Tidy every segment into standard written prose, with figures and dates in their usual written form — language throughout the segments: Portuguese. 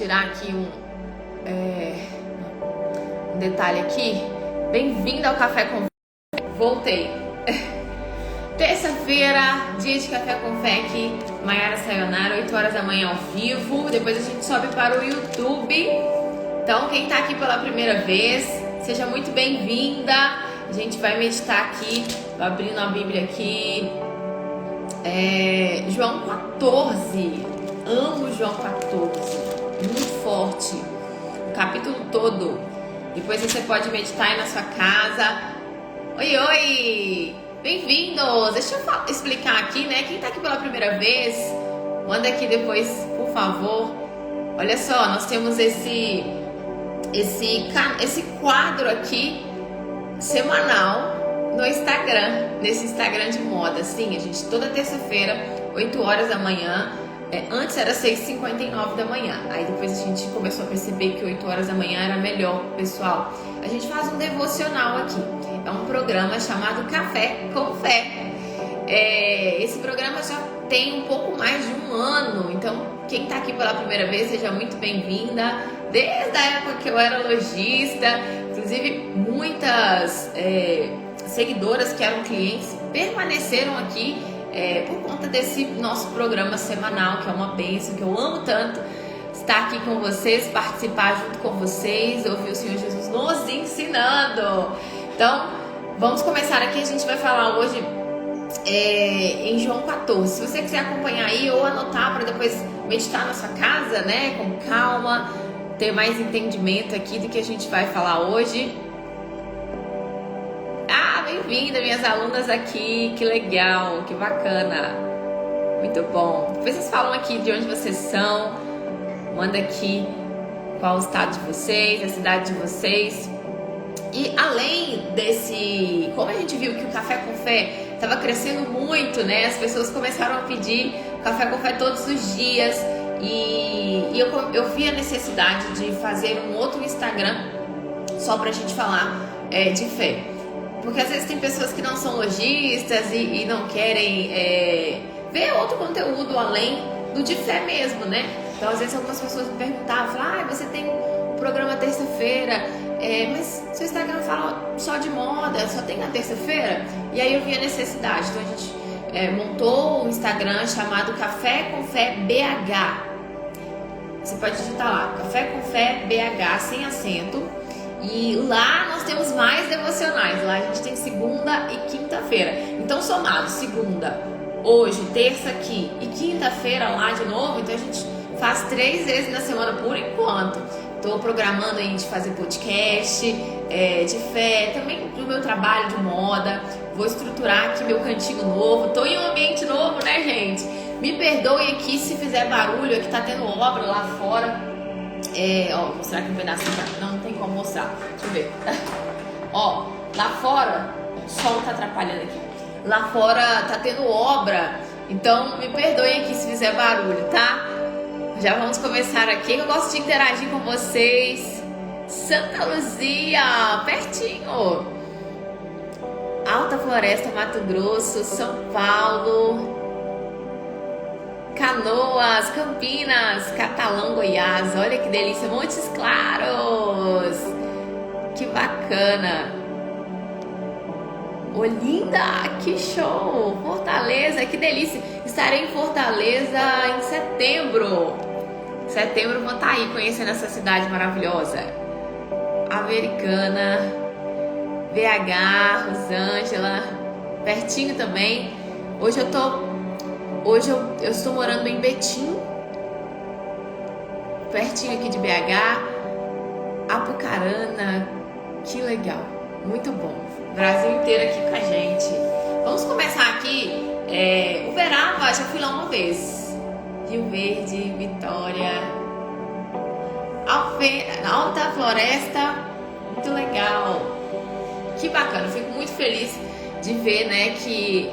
tirar aqui um detalhe aqui. Bem-vindo ao Café com Fé. Voltei. Terça-feira, dia de Café com Fé aqui, Maiara Sayonara, 8 horas da manhã ao vivo. Depois a gente sobe para o YouTube. Então, quem tá aqui pela primeira vez, seja muito bem-vinda. A gente vai meditar aqui, tô abrindo a Bíblia aqui. João 14. Amo João 14. Muito forte. O capítulo todo. Depois você pode meditar aí na sua casa. Oi, oi! Bem-vindos! Deixa eu explicar aqui, né? Quem tá aqui pela primeira vez, manda aqui depois, por favor. Olha só, nós temos esse quadro aqui semanal no Instagram, nesse Instagram de moda. Sim, a gente toda terça-feira, 8 horas da manhã. Antes era 6h59 da manhã. Aí depois a gente começou a perceber que 8 horas da manhã era melhor, pessoal. A gente faz um devocional aqui. É um programa chamado Café com Fé. Esse programa já tem um pouco mais de um ano. Então, quem tá aqui pela primeira vez, seja muito bem-vinda. Desde a época que eu era lojista, inclusive muitas seguidoras que eram clientes permaneceram aqui por conta desse nosso programa semanal, que é uma bênção, que eu amo tanto estar aqui com vocês, participar junto com vocês, ouvir o Senhor Jesus nos ensinando. Então, vamos começar aqui. A gente vai falar hoje em João 14. Se você quiser acompanhar aí ou anotar para depois meditar na sua casa, né, com calma, ter mais entendimento aqui do que a gente vai falar hoje. Bem-vinda, minhas alunas aqui, que legal, que bacana, muito bom. Depois vocês falam aqui de onde vocês são, manda aqui qual o estado de vocês, a cidade de vocês. E além desse, como a gente viu que o Café com Fé estava crescendo muito, né? As pessoas começaram a pedir Café com Fé todos os dias e eu vi a necessidade de fazer um outro Instagram só pra gente falar de fé. Porque às vezes tem pessoas que não são lojistas e não querem ver outro conteúdo além do de fé mesmo, né? Então às vezes algumas pessoas me perguntavam, você tem um programa terça-feira, mas seu Instagram fala só de moda, só tem na terça-feira? E aí eu vi a necessidade, então a gente montou um Instagram chamado Café com Fé BH. Você pode digitar lá, Café com Fé BH, sem acento. E lá nós temos mais devocionais. Lá a gente tem segunda e quinta-feira. Então, somado, segunda, hoje, terça aqui e quinta-feira lá de novo. Então, a gente faz 3 vezes na semana por enquanto. Estou programando aí de fazer podcast, de fé, também do meu trabalho de moda. Vou estruturar aqui meu cantinho novo. Estou em um ambiente novo, né, gente? Me perdoe aqui se fizer barulho. Aqui tá tendo obra lá fora. Vou mostrar aqui um pedacinho. Não tem como mostrar. Deixa eu ver. Lá fora, o sol tá atrapalhando aqui. Lá fora tá tendo obra. Então, me perdoe aqui se fizer barulho, tá? Já vamos começar aqui. Eu gosto de interagir com vocês. Santa Luzia, pertinho. Alta Floresta, Mato Grosso, São Paulo, Canoas, Campinas, Catalão, Goiás. Olha que delícia, Montes Claros, que bacana. Olinda, que show. Fortaleza, que delícia. Estarei em Fortaleza em setembro. Vou estar aí conhecendo essa cidade maravilhosa. Americana, BH, Rosângela, pertinho também. Hoje eu estou morando em Betim, pertinho aqui de BH, Apucarana, que legal, muito bom, Brasil inteiro aqui com a gente. Vamos começar aqui, Uberaba, já fui lá uma vez, Rio Verde, Vitória, Alta Floresta, muito legal, que bacana, fico muito feliz de ver, né, que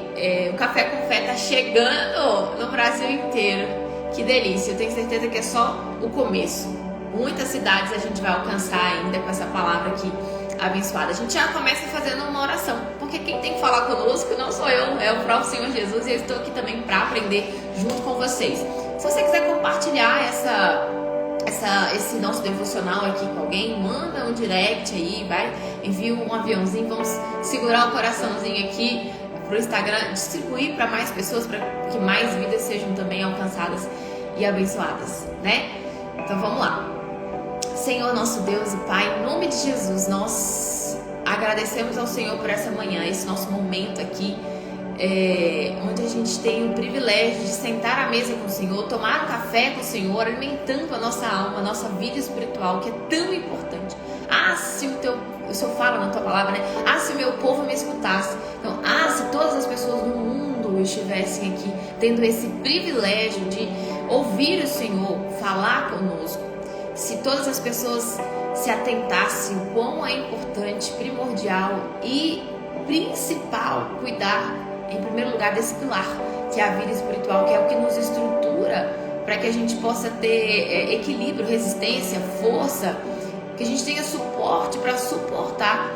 o Café com Fé tá chegando no Brasil inteiro. Que delícia, eu tenho certeza que é só o começo. Muitas cidades a gente vai alcançar ainda com essa palavra aqui abençoada. A gente já começa fazendo uma oração, porque quem tem que falar conosco não sou eu, é o próprio Senhor Jesus, e eu estou aqui também para aprender junto com vocês. Se você quiser compartilhar esse nosso devocional aqui com alguém, manda um direct aí, envia um aviãozinho, vamos segurar o coraçãozinho aqui pro Instagram, distribuir para mais pessoas, para que mais vidas sejam também alcançadas e abençoadas, né? Então vamos lá. Senhor, nosso Deus e Pai, em nome de Jesus, nós agradecemos ao Senhor por essa manhã, esse nosso momento aqui, onde a gente tem o privilégio de sentar à mesa com o Senhor, tomar um café com o Senhor, alimentando a nossa alma, a nossa vida espiritual, que é tão importante. Se o Senhor fala na tua palavra, né? Se o meu povo me escutasse. Então, se todas as pessoas do mundo estivessem aqui, tendo esse privilégio de ouvir o Senhor falar conosco, se todas as pessoas se atentassem o quão é importante, primordial e principal cuidar, em primeiro lugar, desse pilar, que é a vida espiritual, que é o que nos estrutura para que a gente possa ter equilíbrio, resistência, força, que a gente tenha suporte para suportar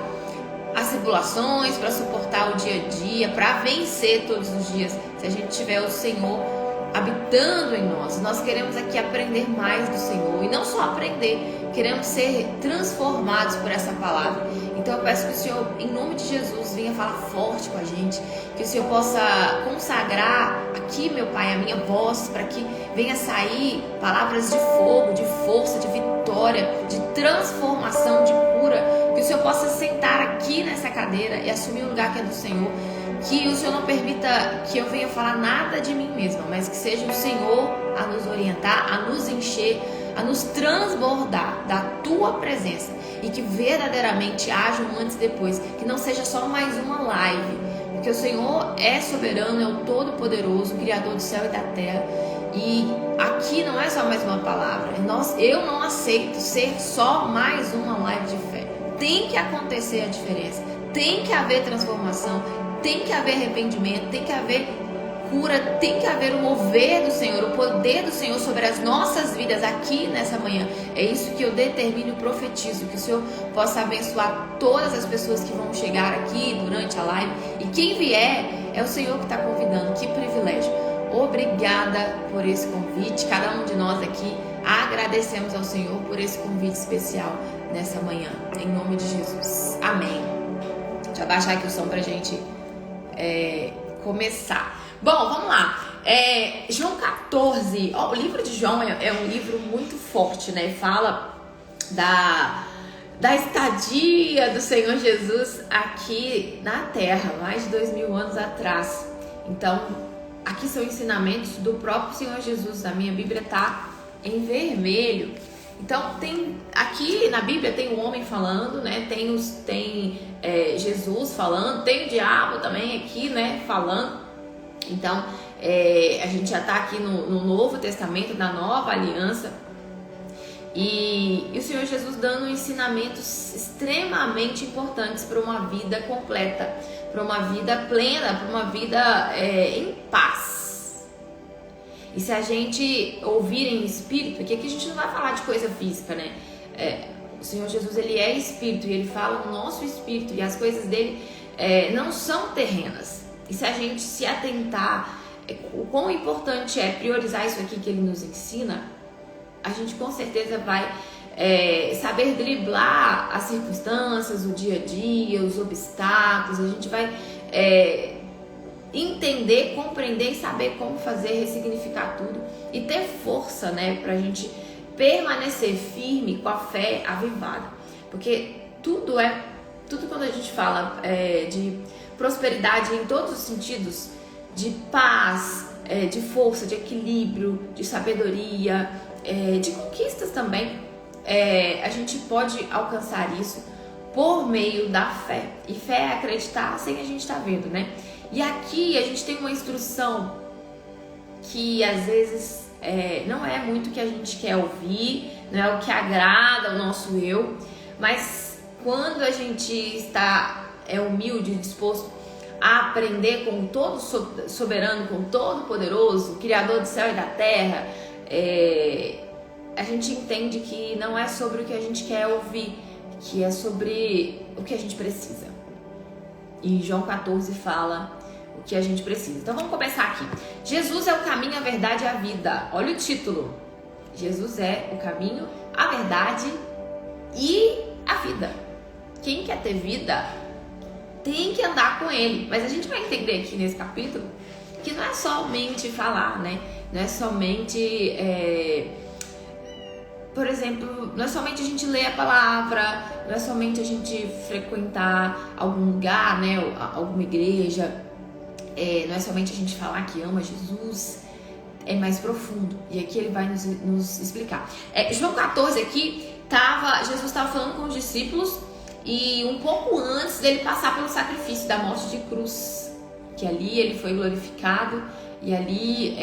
as tribulações, para suportar o dia a dia, para vencer todos os dias. Se a gente tiver o Senhor habitando em nós, nós queremos aqui aprender mais do Senhor, e não só aprender, queremos ser transformados por essa palavra. Então eu peço que o Senhor, em nome de Jesus, venha falar forte com a gente, que o Senhor possa consagrar aqui, meu Pai, a minha voz, para que venha sair palavras de fogo, de força, de vitória, de transformação, de cura, que o Senhor possa sentar aqui nessa cadeira e assumir o lugar que é do Senhor, que o Senhor não permita que eu venha falar nada de mim mesma, mas que seja o Senhor a nos orientar, a nos encher, a nos transbordar da Tua presença, e que verdadeiramente haja um antes e depois, que não seja só mais uma live, porque o Senhor é soberano, é o Todo-Poderoso, Criador do céu e da terra, e aqui não é só mais uma palavra. Eu não aceito ser só mais uma live de fé. Tem que acontecer a diferença, tem que haver transformação, tem que haver arrependimento, tem que haver cura, tem que haver o mover do Senhor, o poder do Senhor sobre as nossas vidas aqui nessa manhã. É isso que eu determino e profetizo, que o Senhor possa abençoar todas as pessoas que vão chegar aqui durante a live, e quem vier é o Senhor que está convidando. Que privilégio! Obrigada por esse convite. Cada um de nós aqui agradecemos ao Senhor por esse convite especial nessa manhã, em nome de Jesus. Amém. Deixa eu abaixar aqui o som pra gente começar. Bom, vamos lá. João 14. O livro de João é um livro muito forte, né? Fala da estadia do Senhor Jesus aqui na Terra, mais de 2000 anos atrás. Então, aqui são ensinamentos do próprio Senhor Jesus. A minha Bíblia tá em vermelho. Então, aqui na Bíblia tem o homem falando, né? Tem Jesus falando, tem o diabo também aqui, né? Falando. Então, a gente já está aqui no Novo Testamento, da Nova Aliança, e o Senhor Jesus dando ensinamentos extremamente importantes para uma vida completa, para uma vida plena, para uma vida em paz. E se a gente ouvir em espírito, porque aqui a gente não vai falar de coisa física, né? O Senhor Jesus, ele é espírito, e ele fala no nosso espírito, e as coisas dele não são terrenas. E se a gente se atentar, o quão importante é priorizar isso aqui que ele nos ensina, a gente com certeza vai saber driblar as circunstâncias, o dia a dia, os obstáculos. A gente vai entender, compreender e saber como fazer, ressignificar tudo e ter força, né, pra gente permanecer firme com a fé avivada. Porque tudo quando a gente fala de prosperidade em todos os sentidos, de paz, de força, de equilíbrio, de sabedoria, de conquistas também, a gente pode alcançar isso por meio da fé. E fé é acreditar sem a gente estar vendo, né? E aqui a gente tem uma instrução que às vezes não é muito o que a gente quer ouvir, não é o que agrada ao nosso eu, mas quando a gente está humilde e disposto a aprender com todo soberano, com todo poderoso, Criador do céu e da terra, a gente entende que não é sobre o que a gente quer ouvir, que é sobre o que a gente precisa. E João 14 fala o que a gente precisa. Então vamos começar aqui. Jesus é o caminho, a verdade e a vida. Olha o título. Jesus é o caminho, a verdade e a vida. Quem quer ter vida tem que andar com ele. Mas a gente vai entender aqui nesse capítulo que não é somente falar, né? Não é somente, por exemplo, não é somente a gente ler a palavra, não é somente a gente frequentar algum lugar, né? Alguma igreja, não é somente a gente falar que ama Jesus. É mais profundo. E aqui ele vai nos explicar. João 14 aqui, Jesus estava falando com os discípulos e um pouco antes dele passar pelo sacrifício da morte de cruz, que ali ele foi glorificado e ali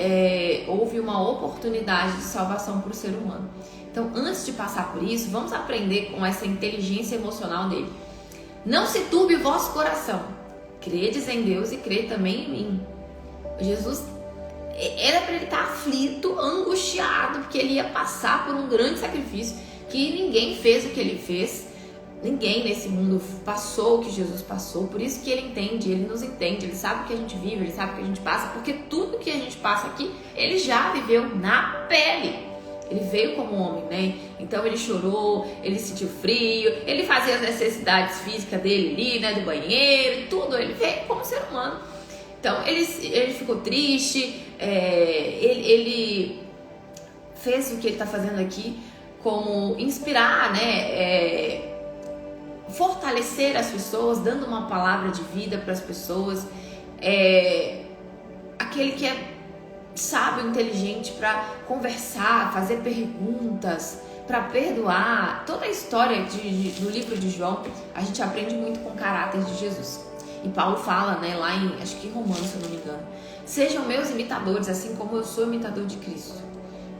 houve uma oportunidade de salvação para o ser humano. Então, antes de passar por isso, vamos aprender com essa inteligência emocional dele. Não se turbe o vosso coração. Credes em Deus e crê também em mim. Jesus era para ele estar aflito, angustiado, porque ele ia passar por um grande sacrifício que ninguém fez o que ele fez. Ninguém nesse mundo passou o que Jesus passou. Por isso que ele entende, ele nos entende, ele sabe o que a gente vive, ele sabe o que a gente passa, porque tudo que a gente passa aqui, ele já viveu na pele. Ele veio como homem, né? Então ele chorou, ele sentiu frio, ele fazia as necessidades físicas dele ali, né? Do banheiro, tudo. Ele veio como ser humano. Então ele ficou triste, ele fez o que ele está fazendo aqui como inspirar, né? Fortalecer as pessoas, dando uma palavra de vida para as pessoas. Aquele que é sábio, inteligente para conversar, fazer perguntas, para perdoar. Toda a história do livro de João, a gente aprende muito com o caráter de Jesus. E Paulo fala, né, lá em, acho que em Romanos, se eu não me engano, sejam meus imitadores, assim como eu sou imitador de Cristo.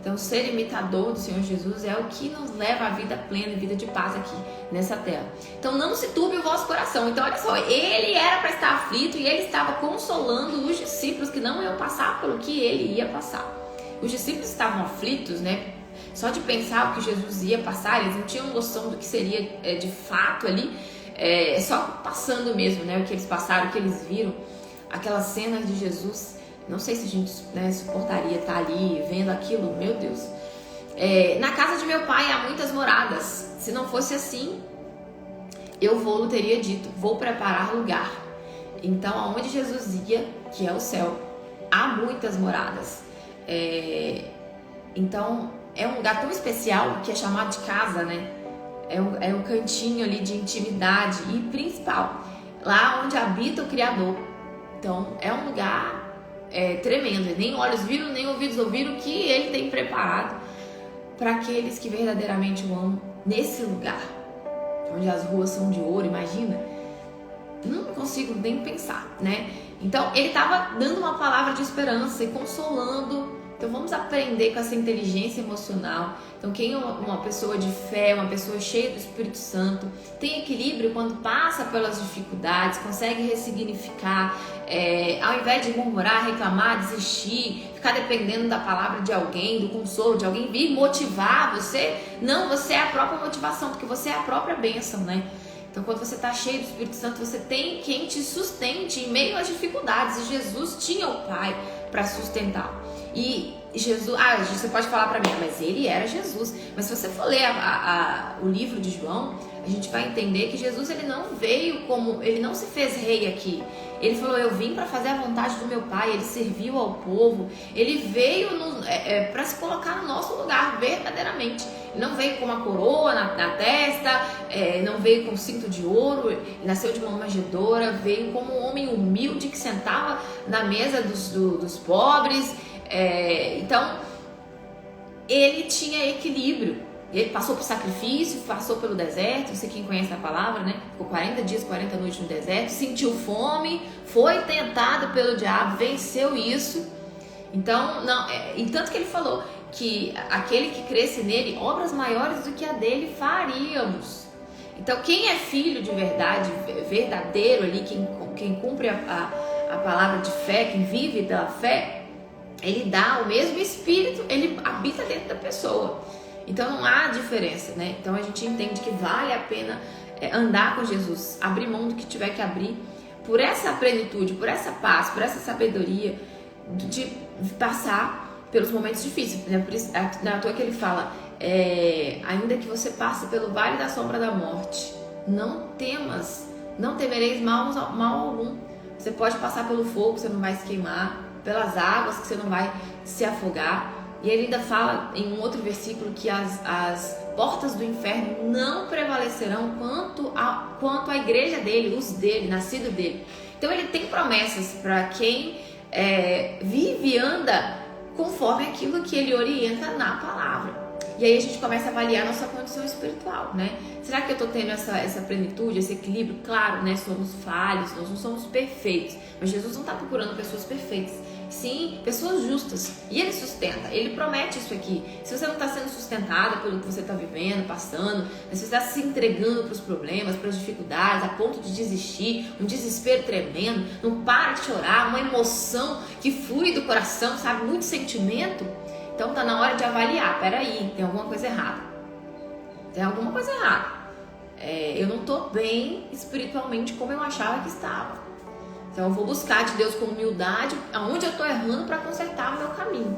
Então, ser imitador do Senhor Jesus é o que nos leva à vida plena e vida de paz aqui nessa terra. Então, não se turbe o vosso coração. Então, olha só, ele era para estar aflito e ele estava consolando os discípulos que não iam passar pelo que ele ia passar. Os discípulos estavam aflitos, né? Só de pensar o que Jesus ia passar, eles não tinham noção do que seria de fato ali. Só passando mesmo, né? O que eles passaram, o que eles viram, aquelas cenas de Jesus. Não sei se a gente, né, suportaria estar ali vendo aquilo, meu Deus. Na casa de meu pai há muitas moradas. Se não fosse assim, eu teria dito, vou preparar lugar. Então, aonde Jesus ia, que é o céu, há muitas moradas. Então, é um lugar tão especial que é chamado de casa, né? É um cantinho ali de intimidade e principal, lá onde habita o Criador. Então, é um lugar tremendo. Nem olhos viram, nem ouvidos ouviram o que ele tem preparado para aqueles que verdadeiramente o amam nesse lugar, onde as ruas são de ouro, imagina? Não consigo nem pensar, né? Então, ele estava dando uma palavra de esperança e consolando. Então, vamos aprender com essa inteligência emocional. Então, quem é uma pessoa de fé, uma pessoa cheia do Espírito Santo, tem equilíbrio quando passa pelas dificuldades, consegue ressignificar, ao invés de murmurar, reclamar, desistir, ficar dependendo da palavra de alguém, do consolo de alguém, vir motivar você. Não, você é a própria motivação, porque você é a própria bênção, né? Então, quando você está cheio do Espírito Santo, você tem quem te sustente em meio às dificuldades. E Jesus tinha o Pai para sustentar. E Jesus, você pode falar para mim, mas ele era Jesus. Mas se você for ler o livro de João, a gente vai entender que Jesus, ele não veio ele não se fez rei aqui. Ele falou, eu vim para fazer a vontade do meu Pai. Ele serviu ao povo. Ele veio para se colocar no nosso lugar, verdadeiramente. Ele não veio com uma coroa na testa, não veio com cinto de ouro. Ele nasceu de uma manjedoura, veio como um homem humilde que sentava na mesa dos pobres. Então, ele tinha equilíbrio. Ele passou por sacrifício, passou pelo deserto. Você quem conhece a palavra, né? Ficou 40 dias, 40 noites no deserto, sentiu fome, foi tentado pelo diabo, venceu isso. Então, tanto que ele falou que aquele que cresce nele, obras maiores do que a dele faríamos. Então, quem é filho de verdade, verdadeiro ali, quem cumpre a palavra de fé, quem vive da fé, ele dá o mesmo espírito, ele habita dentro da pessoa. Então não há diferença, né? Então a gente entende que vale a pena andar com Jesus, abrir mão do que tiver que abrir, por essa plenitude, por essa paz, por essa sabedoria, de passar pelos momentos difíceis, né? Por isso, não é à toa que ele fala, ainda que você passe pelo vale da sombra da morte, não temas, não temereis mal algum. Você pode passar pelo fogo, você não vai se queimar, pelas águas, que você não vai se afogar. E ele ainda fala em um outro versículo que as portas do inferno não prevalecerão quanto a igreja dele, os dele, nascido dele. Então ele tem promessas para quem vive e anda conforme aquilo que ele orienta na palavra. E aí a gente começa a avaliar a nossa condição espiritual, né? Será que eu tô tendo essa plenitude, esse equilíbrio? Claro, né? Somos falhos, nós não somos perfeitos. Mas Jesus não tá procurando pessoas perfeitas. Sim, pessoas justas. E ele sustenta, ele promete isso aqui. Se você não está sendo sustentada pelo que você está vivendo, passando, se você está se entregando para os problemas, para as dificuldades, a ponto de desistir, um desespero tremendo, não para de chorar, uma emoção que flui do coração, sabe? Muito sentimento. Então tá na hora de avaliar. Peraí, tem alguma coisa errada. Tem alguma coisa errada. Eu não tô bem espiritualmente como eu achava que estava. Então eu vou buscar de Deus com humildade aonde eu estou errando para consertar o meu caminho.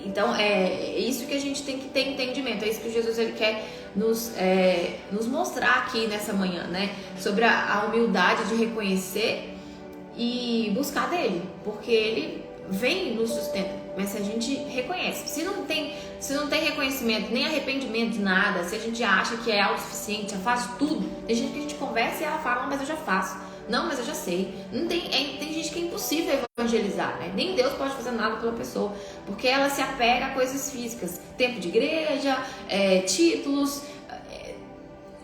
Então é isso que a gente tem que ter entendimento. É isso que Jesus ele quer nos mostrar aqui nessa manhã, né? Sobre a humildade de reconhecer e buscar dele, porque ele vem e nos sustenta. Mas se a gente reconhece, se não tem reconhecimento, nem arrependimento de nada, se a gente acha que é autossuficiente, já faz tudo, tem gente que a gente conversa e ela fala, mas eu já faço. Não, mas eu já sei. Tem gente que é impossível evangelizar, né? Nem Deus pode fazer nada pela pessoa, porque ela se apega a coisas físicas, tempo de igreja, títulos,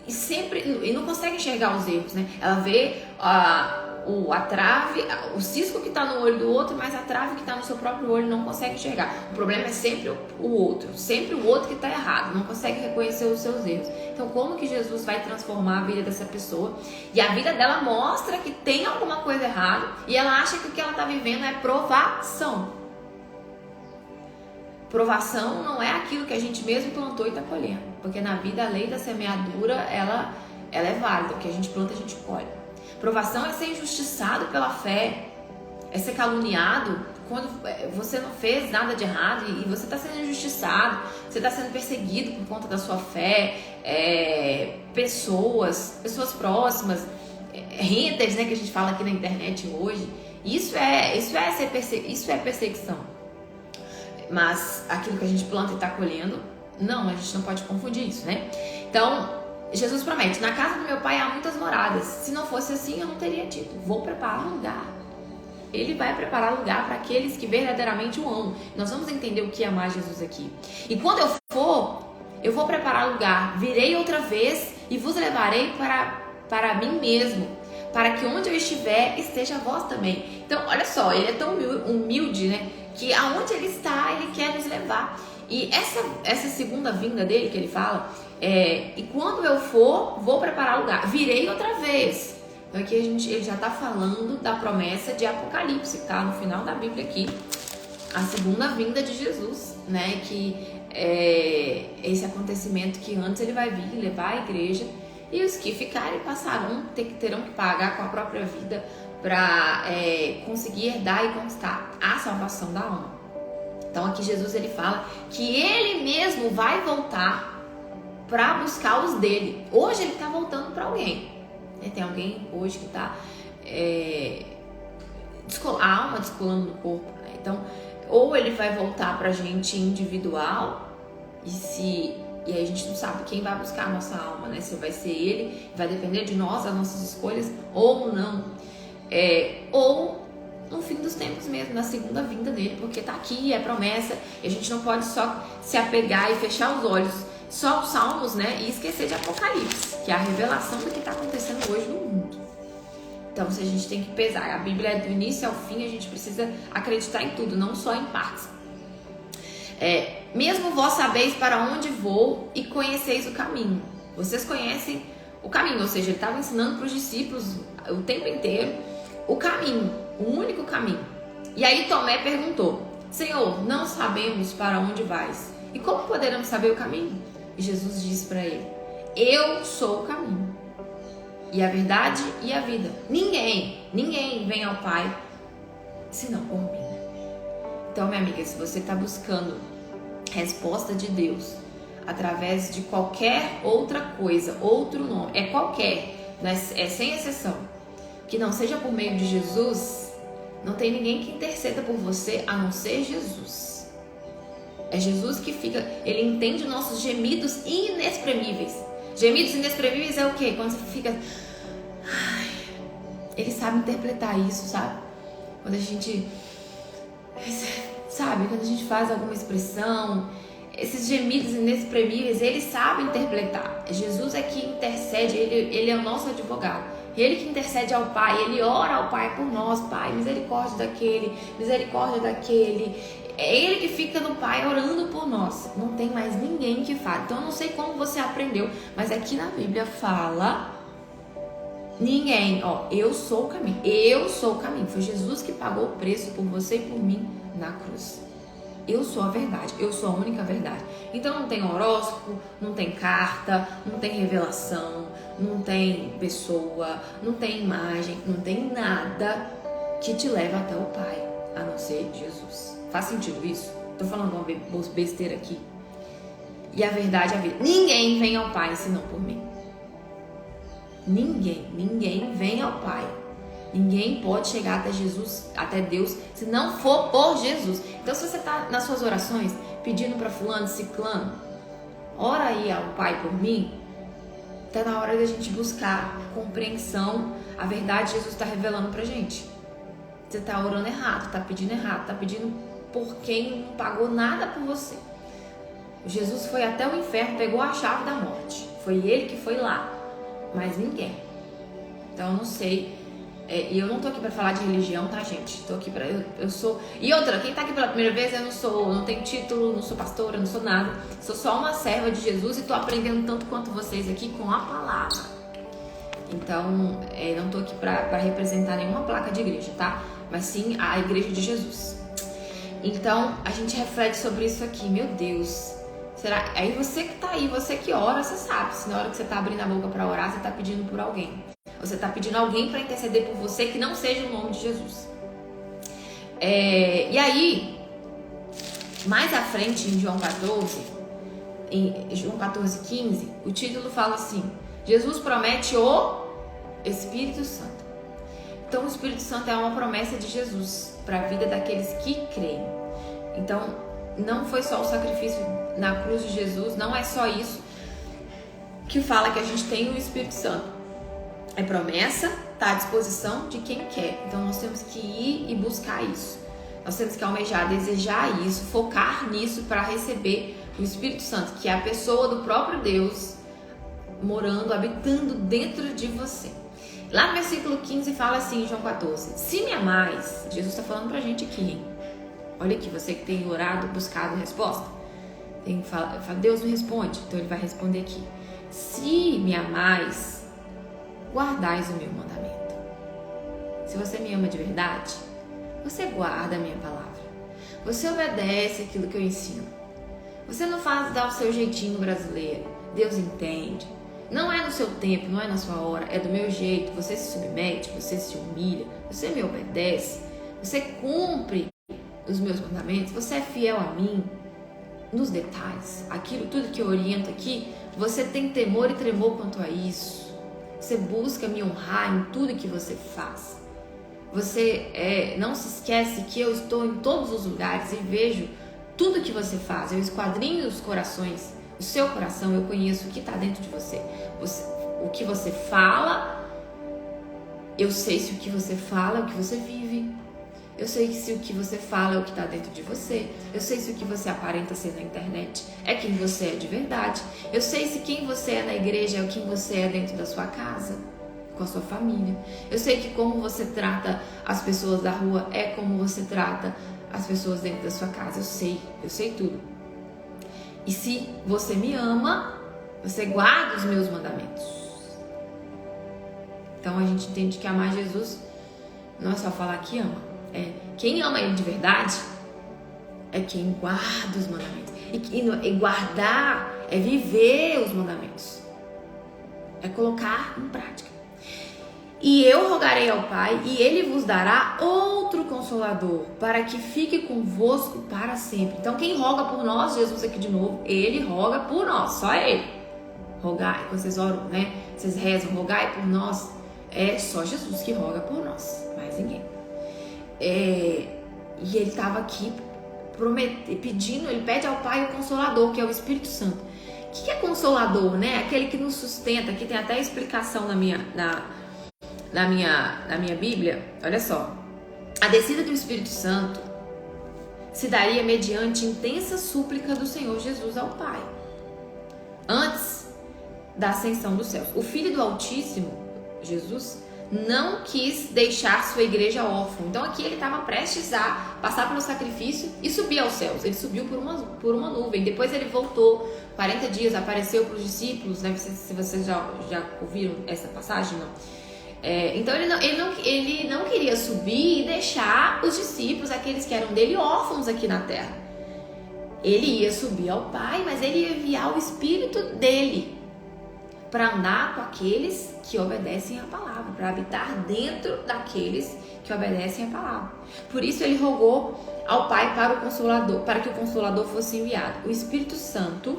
e não consegue enxergar os erros, né? Ela vê a trave, o cisco que está no olho do outro, mas a trave que está no seu próprio olho não consegue enxergar. O problema é sempre o outro que está errado, não consegue reconhecer os seus erros. Então como que Jesus vai transformar a vida dessa pessoa? E a vida dela mostra que tem alguma coisa errada e ela acha que o que ela está vivendo é provação. Provação não é aquilo que a gente mesmo plantou e está colhendo, porque na vida a lei da semeadura ela é válida, o que a gente planta a gente colhe. Provação é ser injustiçado pela fé, é ser caluniado quando você não fez nada de errado e você está sendo injustiçado, você está sendo perseguido por conta da sua fé, pessoas próximas, haters, né, que a gente fala aqui na internet hoje. Isso é perseguição. Mas aquilo que a gente planta e está colhendo, não, a gente não pode confundir isso, né? Então, Jesus promete, na casa do meu pai há muitas moradas. Se não fosse assim, eu não teria dito, vou preparar lugar. Ele vai preparar lugar para aqueles que verdadeiramente o amam. Nós vamos entender o que é amar Jesus aqui. E quando eu for, eu vou preparar lugar. Virei outra vez e vos levarei para mim mesmo, para que onde eu estiver, esteja vós também. Então, olha só, ele é tão humilde, né? Que aonde ele está, ele quer nos levar. E essa segunda vinda dele, que ele fala, e quando eu for, vou preparar lugar. Virei outra vez. Então aqui ele já está falando da promessa de Apocalipse, tá? No final da Bíblia aqui. A segunda vinda de Jesus, né? Que esse acontecimento que antes ele vai vir levar a igreja. E os que ficarem terão que pagar com a própria vida para conseguir herdar e conquistar a salvação da alma. Então aqui Jesus ele fala que ele mesmo vai voltar para buscar os dele. Hoje ele está voltando para alguém. Tem alguém hoje que está a alma descolando do corpo, né? Então, ou ele vai voltar para a gente individual e aí a gente não sabe quem vai buscar a nossa alma, né? Se vai ser ele, vai depender de nós, das nossas escolhas, ou não. Ou no fim dos tempos mesmo, na segunda vinda dele, porque tá aqui, é promessa, e a gente não pode só se apegar e fechar os olhos só aos Salmos, né? E esquecer de Apocalipse, que é a revelação do que está acontecendo hoje no mundo. Então, se a gente tem que pesar, a Bíblia é do início ao fim, a gente precisa acreditar em tudo, não só em partes. Mesmo vós sabeis para onde vou e conheceis o caminho. Vocês conhecem o caminho, ou seja, ele estava ensinando para os discípulos o tempo inteiro o caminho, o único caminho. E aí Tomé perguntou, Senhor, não sabemos para onde vais, e como poderemos saber o caminho? E Jesus disse para ele, eu sou o caminho, e a verdade e a vida. Ninguém vem ao Pai senão por mim. Então, minha amiga, se você está buscando resposta de Deus através de qualquer outra coisa, outro nome, é qualquer, né? É sem exceção, que não seja por meio de Jesus, não tem ninguém que interceda por você a não ser Jesus. É Jesus que fica, ele entende nossos gemidos inexprimíveis. Gemidos inexprimíveis é o quê? Quando você fica... Ele sabe interpretar isso, sabe? Quando a gente... Sabe? Quando a gente faz alguma expressão, esses gemidos inexprimíveis, ele sabe interpretar. Jesus é que intercede, ele é o nosso advogado. Ele que intercede ao Pai, ele ora ao Pai por nós. Pai, misericórdia daquele, misericórdia daquele. É ele que fica no Pai orando por nós. Não tem mais ninguém que fale. Então eu não sei como você aprendeu, mas aqui na Bíblia fala... Ninguém, ó, eu sou o caminho, eu sou o caminho. Foi Jesus que pagou o preço por você e por mim na cruz. Eu sou a verdade, eu sou a única verdade. Então não tem horóscopo, não tem carta, não tem revelação, não tem pessoa, não tem imagem, não tem nada que te leve até o Pai, a não ser Jesus. Faz sentido isso? Tô falando uma besteira aqui. E a verdade é a vida. Ninguém vem ao Pai senão por mim. Ninguém vem ao Pai. Ninguém pode chegar até Jesus, até Deus, se não for por Jesus. Então, se você está nas suas orações pedindo para fulano, ciclano, ora aí ao Pai por mim, está na hora da gente buscar compreensão. A verdade Jesus está revelando pra gente. Você está orando errado, está pedindo errado, está pedindo por quem não pagou nada por você. Jesus foi até o inferno, pegou a chave da morte. Foi ele que foi lá. Mas ninguém. Então eu não sei. E eu não tô aqui pra falar de religião, tá, gente? Tô aqui pra. Eu sou. E outra, quem tá aqui pela primeira vez, eu não tenho título, não sou pastora, não sou nada. Sou só uma serva de Jesus e tô aprendendo tanto quanto vocês aqui com a palavra. Então, não tô aqui pra representar nenhuma placa de igreja, tá? Mas sim a igreja de Jesus. Então, a gente reflete sobre isso aqui. Meu Deus. Será? Aí você que tá aí, você que ora, você sabe. Se na hora que você tá abrindo a boca pra orar, você tá pedindo por alguém. Você tá pedindo alguém pra interceder por você que não seja o nome de Jesus. E aí, mais à frente, em João 14:15, o título fala assim: Jesus promete o Espírito Santo. Então, o Espírito Santo é uma promessa de Jesus para a vida daqueles que creem. Então, não foi só o sacrifício na cruz de Jesus, não é só isso que fala que a gente tem o Espírito Santo. É promessa, está à disposição de quem quer. Então nós temos que ir e buscar isso. Nós temos que almejar, desejar isso, focar nisso para receber o Espírito Santo, que é a pessoa do próprio Deus morando, habitando dentro de você. Lá no versículo 15 fala assim, João 14: se me amais, Jesus está falando pra gente aqui, hein? Olha aqui, você que tem orado, buscado resposta, tem que falar, Deus me responde, então ele vai responder aqui: se me amais, guardais o meu mandamento. Se você me ama de verdade, você guarda a minha palavra, você obedece aquilo que eu ensino, você não faz dar o seu jeitinho brasileiro. Deus entende, não é no seu tempo, não é na sua hora, é do meu jeito. Você se submete, você se humilha, você me obedece, você cumpre os meus mandamentos, você é fiel a mim nos detalhes, aquilo tudo que eu oriento aqui, você tem temor e tremor quanto a isso, você busca me honrar em tudo que você faz, você não se esquece que eu estou em todos os lugares e vejo tudo que você faz, eu esquadrinho os corações, o seu coração, eu conheço o que está dentro de você, o que você fala, eu sei se o que você fala é o que você vive. Eu sei se o que você fala é o que está dentro de você. Eu sei se o que você aparenta ser na internet é quem você é de verdade. Eu sei se quem você é na igreja é quem você é dentro da sua casa, com a sua família. Eu sei que como você trata as pessoas da rua é como você trata as pessoas dentro da sua casa. Eu sei tudo. E se você me ama, você guarda os meus mandamentos. Então a gente entende que amar Jesus não é só falar que ama. Quem ama ele de verdade é quem guarda os mandamentos. E guardar é viver os mandamentos, é colocar em prática. E eu rogarei ao Pai, e Ele vos dará outro Consolador, para que fique convosco para sempre. Então quem roga por nós, Jesus aqui de novo, Ele roga por nós, só Ele. Rogai, quando vocês oram, né? Vocês rezam, rogai por nós, é só Jesus que roga por nós, mais ninguém. E Ele estava aqui pedindo, Ele pede ao Pai o Consolador, que é o Espírito Santo. O que é Consolador, né? Aquele que nos sustenta, aqui tem até explicação na minha Bíblia. Olha só, a descida do Espírito Santo se daria mediante intensa súplica do Senhor Jesus ao Pai, antes da ascensão dos céus. O Filho do Altíssimo, Jesus, não quis deixar sua igreja órfã. Então aqui ele estava prestes a passar pelo sacrifício e subir aos céus. Ele subiu por uma nuvem, depois ele voltou 40 dias, apareceu para os discípulos, né? Se vocês já ouviram essa passagem, não? Então ele não queria subir e deixar os discípulos, aqueles que eram dele, órfãos aqui na terra. Ele ia subir ao Pai, mas ele ia enviar o Espírito dele para andar com aqueles que obedecem à palavra, para habitar dentro daqueles que obedecem à palavra. Por isso ele rogou ao Pai para o Consolador, para que o Consolador fosse enviado. O Espírito Santo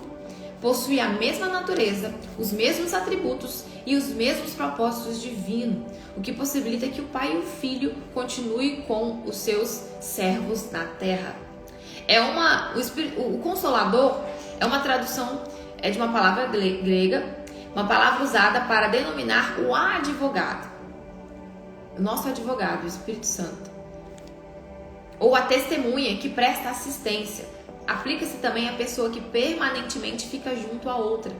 possui a mesma natureza, os mesmos atributos e os mesmos propósitos divinos, o que possibilita que o Pai e o Filho continuem com os seus servos na terra. O Consolador é uma tradução de uma palavra grega, uma palavra usada para denominar o advogado, o nosso advogado, o Espírito Santo, ou a testemunha que presta assistência. Aplica-se também à pessoa que permanentemente fica junto à outra,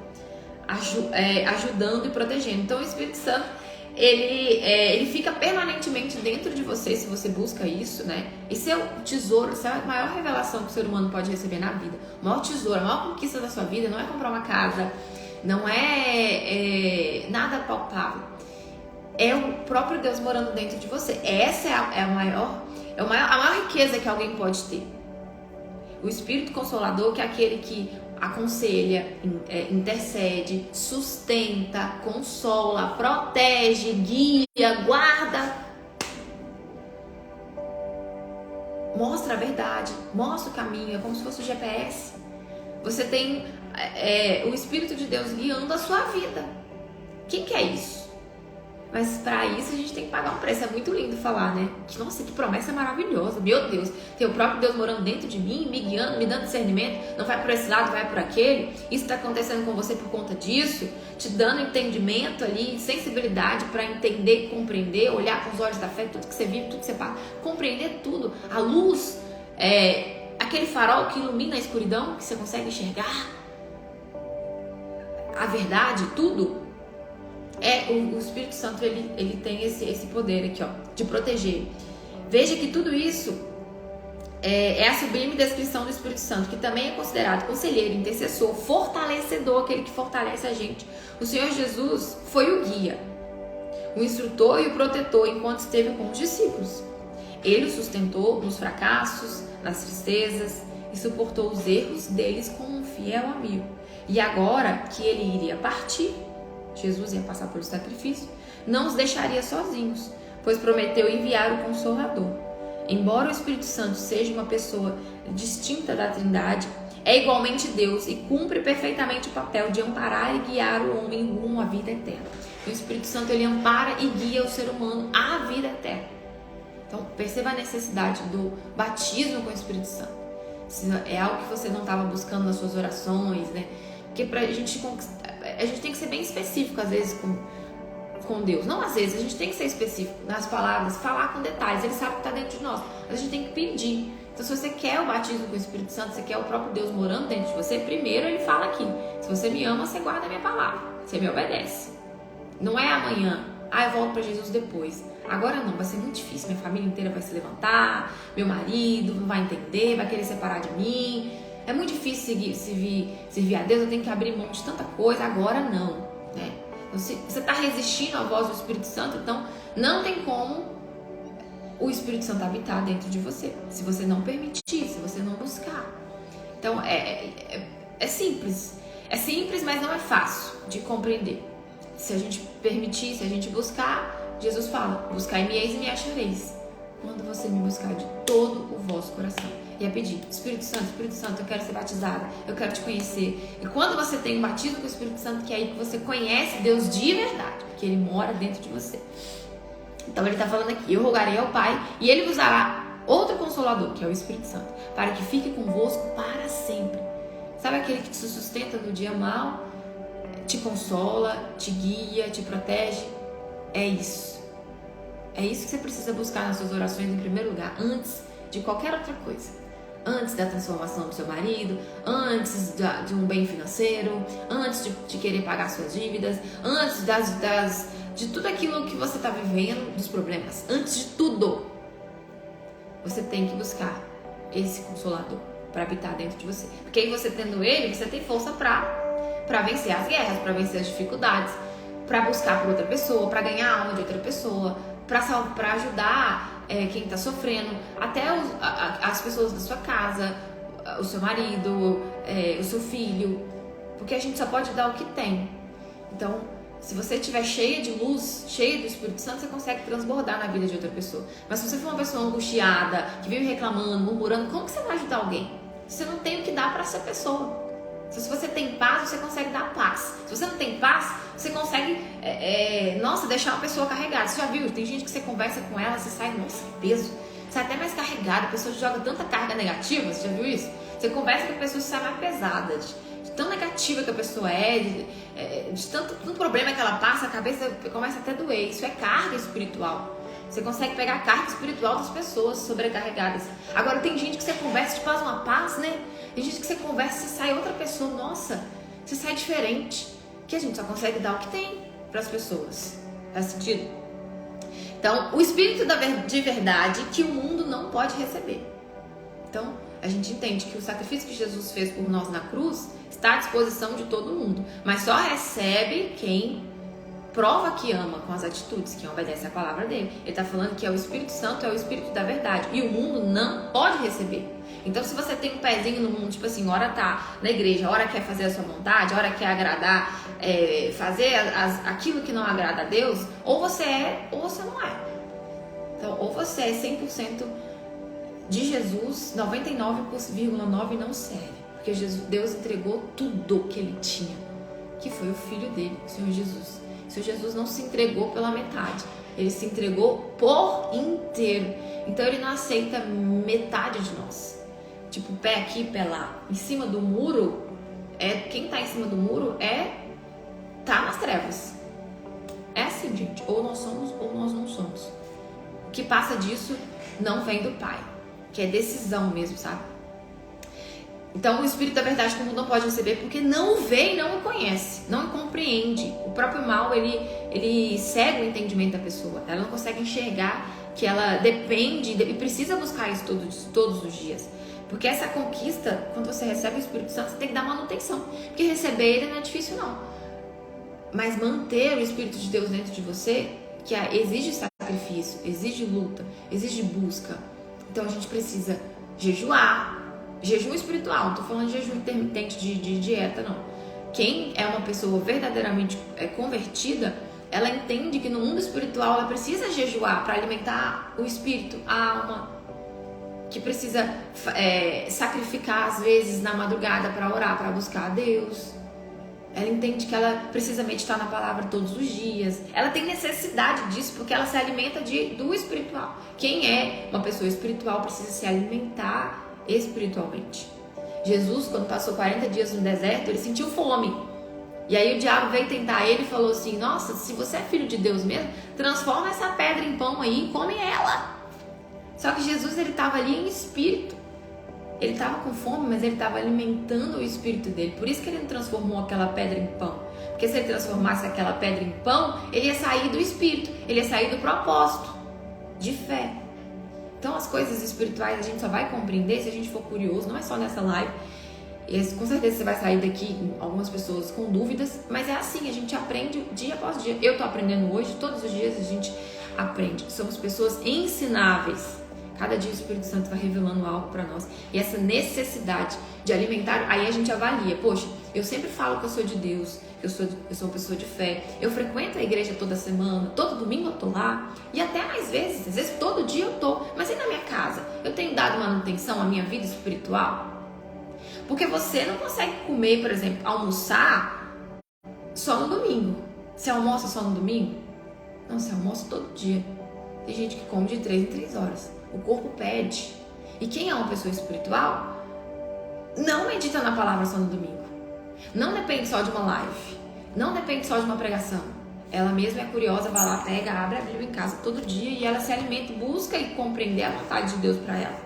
ajudando e protegendo. Então o Espírito Santo, ele fica permanentemente dentro de você, se você busca isso, né? Esse é o tesouro, essa é a maior revelação que o ser humano pode receber na vida. O maior tesouro, a maior conquista da sua vida não é comprar uma casa, não é nada palpável. É o próprio Deus morando dentro de você. Essa é a maior riqueza que alguém pode ter. O Espírito Consolador, que é aquele que aconselha, intercede, sustenta, consola, protege, guia, guarda, mostra a verdade, mostra o caminho, é como se fosse o GPS. Você tem o Espírito de Deus guiando a sua vida. Quem que é isso? Mas para isso a gente tem que pagar um preço. É muito lindo falar, né? Nossa, que promessa maravilhosa. Meu Deus, ter o próprio Deus morando dentro de mim, me guiando, me dando discernimento. Não vai por esse lado, vai por aquele. Isso está acontecendo com você por conta disso. Te dando entendimento ali, sensibilidade para entender, compreender, olhar com os olhos da fé, tudo que você vive, tudo que você passa. Compreender tudo. A luz, aquele farol que ilumina a escuridão, que você consegue enxergar. A verdade, tudo. O Espírito Santo, ele tem esse poder aqui, ó, de proteger. Veja que tudo isso é a sublime descrição do Espírito Santo, que também é considerado conselheiro, intercessor, fortalecedor, aquele que fortalece a gente. O Senhor Jesus foi o guia, o instrutor e o protetor enquanto esteve com os discípulos. Ele o sustentou nos fracassos, nas tristezas e suportou os erros deles como um fiel amigo. E agora que ele iria partir, Jesus ia passar pelo sacrifício, não os deixaria sozinhos, pois prometeu enviar o Consolador. Embora o Espírito Santo seja uma pessoa distinta da Trindade, é igualmente Deus e cumpre perfeitamente o papel de amparar e guiar o homem rumo à vida eterna. O Espírito Santo, ele ampara e guia o ser humano à vida eterna. Então perceba a necessidade do batismo com o Espírito Santo. Se é algo que você não estava buscando nas suas orações, né? Porque pra gente conquistar, a gente tem que ser bem específico às vezes com Deus. Não às vezes, a gente tem que ser específico nas palavras, falar com detalhes. Ele sabe que está dentro de nós, mas a gente tem que pedir. Então se você quer o batismo com o Espírito Santo, você quer o próprio Deus morando dentro de você, primeiro ele fala aqui: se você me ama, você guarda a minha palavra, você me obedece. Não é amanhã, eu volto para Jesus depois. Agora não, vai ser muito difícil, minha família inteira vai se levantar, meu marido não vai entender, vai querer separar de mim. É muito difícil servir a Deus, eu tenho que abrir mão de tanta coisa. Agora não, né? Então, se você está resistindo à voz do Espírito Santo, então não tem como o Espírito Santo habitar dentro de você, se você não permitir, se você não buscar. Então é simples, mas não é fácil de compreender. Se a gente permitir, se a gente buscar, Jesus fala, buscai-me eis e me achareis, quando você me buscar de todo o vosso coração. E é pedir, Espírito Santo, eu quero ser batizada, eu quero te conhecer. E quando você tem um batismo com o Espírito Santo, que é aí que você conhece Deus de verdade, porque Ele mora dentro de você. Então Ele está falando aqui, eu rogarei ao Pai, e Ele vos dará outro Consolador, que é o Espírito Santo, para que fique convosco para sempre. Sabe aquele que te sustenta no dia mal, te consola, te guia, te protege? É isso. É isso que você precisa buscar nas suas orações em primeiro lugar, antes de qualquer outra coisa. Antes da transformação do seu marido, antes de um bem financeiro, antes de querer pagar suas dívidas, antes de tudo aquilo que você está vivendo, dos problemas, antes de tudo, você tem que buscar esse Consolador para habitar dentro de você. Porque aí você tendo ele, você tem força para vencer as guerras, para vencer as dificuldades, para buscar por outra pessoa, para ganhar a alma de outra pessoa, para ajudar quem está sofrendo, até as pessoas da sua casa, o seu marido, o seu filho, porque a gente só pode dar o que tem. Então, se você estiver cheia de luz, cheia do Espírito Santo, você consegue transbordar na vida de outra pessoa. Mas se você for uma pessoa angustiada, que vive reclamando, murmurando, como que você vai ajudar alguém? Você não tem o que dar para essa pessoa. Se você tem paz, você consegue dar paz. Se você não tem paz, você consegue, deixar uma pessoa carregada. Você já viu? Tem gente que você conversa com ela, você sai, nossa, que peso. Você sai até mais carregada, a pessoa joga tanta carga negativa, você já viu isso? Você conversa com a pessoa, você sai mais pesada, de tão negativa que a pessoa de tanto problema que ela passa, a cabeça começa até a doer. Isso é carga espiritual. Você consegue pegar a carga espiritual das pessoas sobrecarregadas. Agora, tem gente que você conversa, te faz uma paz, né? Tem gente que você conversa e sai outra pessoa, nossa, você sai diferente. Que a gente só consegue dar o que tem para as pessoas. Faz sentido? Então, o Espírito de verdade que o mundo não pode receber. Então, a gente entende que o sacrifício que Jesus fez por nós na cruz está à disposição de todo mundo. Mas só recebe quem prova que ama com as atitudes, que obedece à palavra dele. Ele está falando que é o Espírito Santo, é o Espírito da verdade. E o mundo não pode receber. Então, se você tem um pezinho no mundo, tipo assim, hora tá na igreja, hora quer fazer a sua vontade, hora quer agradar, fazer aquilo que não agrada a Deus, ou você é, ou você não é. Então, ou você é 100% de Jesus, 99,9% não serve. Porque Deus entregou tudo que ele tinha, que foi o Filho dele, o Senhor Jesus. O Senhor Jesus não se entregou pela metade, ele se entregou por inteiro. Então, ele não aceita metade de nós. Tipo, pé aqui, pé lá. Em cima do muro, quem tá em cima do muro tá nas trevas. É assim, gente. Ou nós somos ou nós não somos. O que passa disso não vem do Pai. Que é decisão mesmo, sabe? Então, o Espírito da verdade que o mundo não pode receber porque não o vê e não o conhece. Não o compreende. O próprio mal, ele cega o entendimento da pessoa. Ela não consegue enxergar que ela depende e precisa buscar isso todos os dias. Porque essa conquista, quando você recebe o Espírito Santo, você tem que dar manutenção. Porque receber ele não é difícil, não. Mas manter o Espírito de Deus dentro de você, que exige sacrifício, exige luta, exige busca. Então a gente precisa jejuar. Jejum espiritual, não tô falando de jejum intermitente de dieta, não. Quem é uma pessoa verdadeiramente convertida, ela entende que no mundo espiritual ela precisa jejuar para alimentar o espírito, a alma. Que precisa sacrificar às vezes na madrugada para orar, para buscar a Deus. Ela entende que ela precisa meditar na palavra todos os dias. Ela tem necessidade disso porque ela se alimenta do espiritual. Quem é uma pessoa espiritual precisa se alimentar espiritualmente. Jesus, quando passou 40 dias no deserto, ele sentiu fome. E aí o diabo veio tentar ele e falou assim: nossa, se você é filho de Deus mesmo, transforma essa pedra em pão aí e come ela. Só que Jesus, ele estava ali em espírito. Ele estava com fome, mas ele estava alimentando o espírito dele. Por isso que ele não transformou aquela pedra em pão. Porque se ele transformasse aquela pedra em pão, ele ia sair do espírito. Ele ia sair do propósito de fé. Então as coisas espirituais a gente só vai compreender se a gente for curioso. Não é só nessa live. Com certeza você vai sair daqui com algumas pessoas com dúvidas. Mas é assim, a gente aprende dia após dia. Eu estou aprendendo hoje, todos os dias a gente aprende. Somos pessoas ensináveis. Cada dia o Espírito Santo vai revelando algo para nós. E essa necessidade de alimentar, aí a gente avalia. Poxa, eu sempre falo que eu sou de Deus, que eu sou uma pessoa de fé. Eu frequento a igreja toda semana, todo domingo eu tô lá. E até mais vezes, às vezes todo dia eu tô. Mas e na minha casa? Eu tenho dado manutenção à minha vida espiritual? Porque você não consegue comer, por exemplo, almoçar só no domingo. Você almoça só no domingo? Não, você almoça todo dia. Tem gente que come de 3 em 3 horas. O corpo pede. E quem é uma pessoa espiritual não medita na palavra só no domingo. Não depende só de uma live. Não depende só de uma pregação. Ela mesma é curiosa, vai lá, pega, abre a Bíblia em casa todo dia e ela se alimenta, busca e compreender a vontade de Deus para ela.